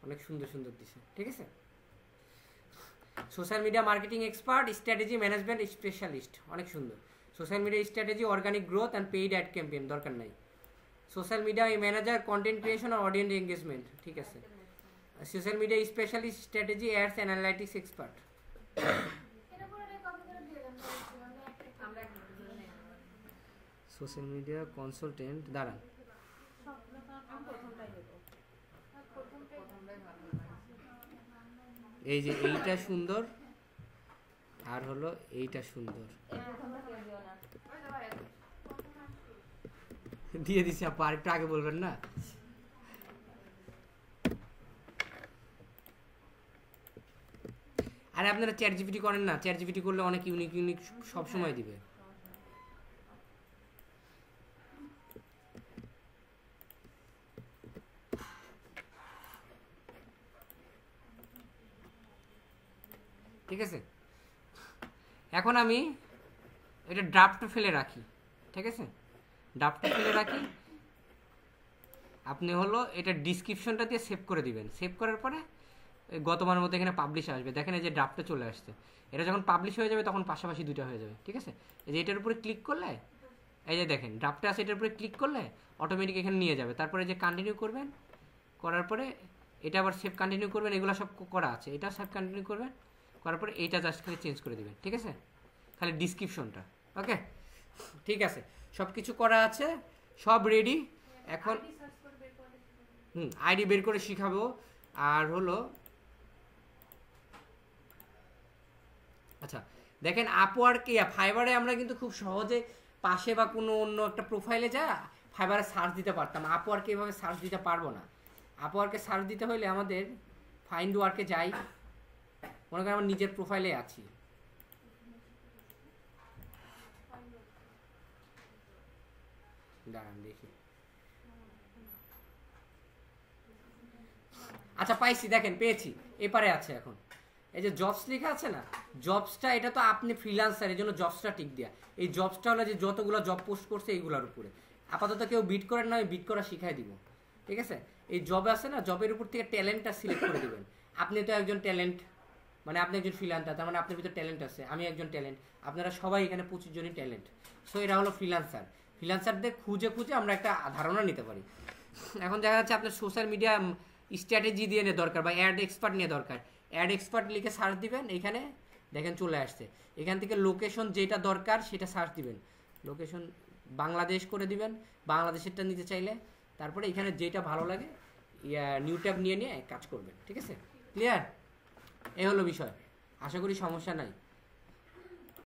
অনেক সুন্দর সুন্দর দিয়েছে, ঠিক আছে। Social media marketing expert, strategy management specialist, অনেক সুন্দর। Social media strategy, organic growth and paid ad campaign, দরকার নাই। Social media manager, content creation আর অডিয়েন্স এঙ্গেজমেন্ট, ঠিক আছে। Social media specialist, strategy, ads analytics expert. Social media consultant, দাঁড়ান, এই যে এইটা সুন্দর আর হলো এইটা সুন্দর, দিয়ে দিছি আপা, আরেকটু আগে বলবেন না? আরে আপনারা চ্যাট জিপিটি করেন না, চ্যাট জিপিটি করলে অনেক ইউনিক ইউনিক সব সময় দিবে। ঠিক আছে, এখন আমি এটা ড্রাফট ফেলে রাখি, ঠিক আছে, ড্রাফট ফেলে রাখি। আপনি হলো এটা ডিসক্রিপশনটা দিয়ে সেভ করে দিবেন। সেভ করার পরে গতবার মতো এখানে পাবলিশ আসবে, দেখেন এই যে ড্রাফটটা চলে আসছে। এটা যখন পাবলিশ হয়ে যাবে তখন পাশাপাশি দুইটা হয়ে যাবে, ঠিক আছে। এই যে এটার উপরে ক্লিক করলে এই যে দেখেন ড্রাফটটা আছে, এটার উপরে ক্লিক করলে অটোমেটিক এখানে নিয়ে যাবে। তারপরে যে কন্টিনিউ করবেন, করার পরে এটা আবার সেভ কন্টিনিউ করবেন, এগুলো সব করা আছে, এটা সেভ কন্টিনিউ করবেন, করার পরে এইটা জাস্ট খালি চেঞ্জ করে দিবেন, ঠিক আছে, খালি ডিসক্রিপশনটা। ওকে, ঠিক আছে, সব কিছু করা আছে, সব রেডি। এখন সার্চ করে বের করে আইডি বের করে শিখাবো। আর হলো আচ্ছা দেখেন আপওয়ার্কে ফাইবারে আমরা কিন্তু খুব সহজে পাশে বা কোনো অন্য একটা প্রোফাইলে যা ফাইবারে সার্চ দিতে পারতাম, আপওয়ার্কে এভাবে সার্চ দিতে পারবো না। আপওয়ার্কে সার্চ দিতে হলে আমাদের ফাইন্ড ওয়ার্কে যাই, মনে করেন আমার নিজের প্রোফাইলে আছি, দাঁড়ান দেখি। আচ্ছা পাইছি, দেখেন পেয়েছি, এপারে আছে। এখন এই যে জবস লেখা আছে না, জবসটা এটা তো আপনি ফ্রিল্যান্সার, এই জন্য জবসটা টিক দেয়া। এই জবসটা হলো যে যতগুলো জব পোস্ট করছে এইগুলোর উপরে। আপাতত কেউ বিট করেন না, আমি বিট করা শিখাই দিব, ঠিক আছে। এই জব আছে না, জবের উপর থেকে ট্যালেন্টটা সিলেক্ট করে দিবেন। আপনি তো একজন ট্যালেন্ট, মানে আপনি একজন ফ্রিল্যান্সার, তার মানে আপনার ভিতরে ট্যালেন্ট আছে, আমি একজন ট্যালেন্ট, আপনারা সবাই এখানে 25 জনই ট্যালেন্ট। সো এরা হলো ফ্রিল্যান্সার। ফ্রিল্যান্সারদের খুঁজে খুঁজে আমরা একটা ধারণা নিতে পারি। এখন দেখা যাচ্ছে আপনার সোশ্যাল মিডিয়া স্ট্র্যাটেজি দিয়ে নিয়ে দরকার বা অ্যাড এক্সপার্ট নিয়ে দরকার। অ্যাড এক্সপার্ট লিখে সার্চ দিবেন, এখানে দেখেন চলে আসছে। এখান থেকে লোকেশন যেটা দরকার সেটা সার্চ দিবেন, লোকেশন বাংলাদেশ করে দিবেন, বাংলাদেশেরটা নিতে চাইলে। তারপরে এখানে যেটা ভালো লাগে নিউ ট্যাব নিয়ে নিয়ে কাজ করবেন, ঠিক আছে। ক্লিয়ার? এই হলো বিষয়, আশা করি সমস্যা নাই।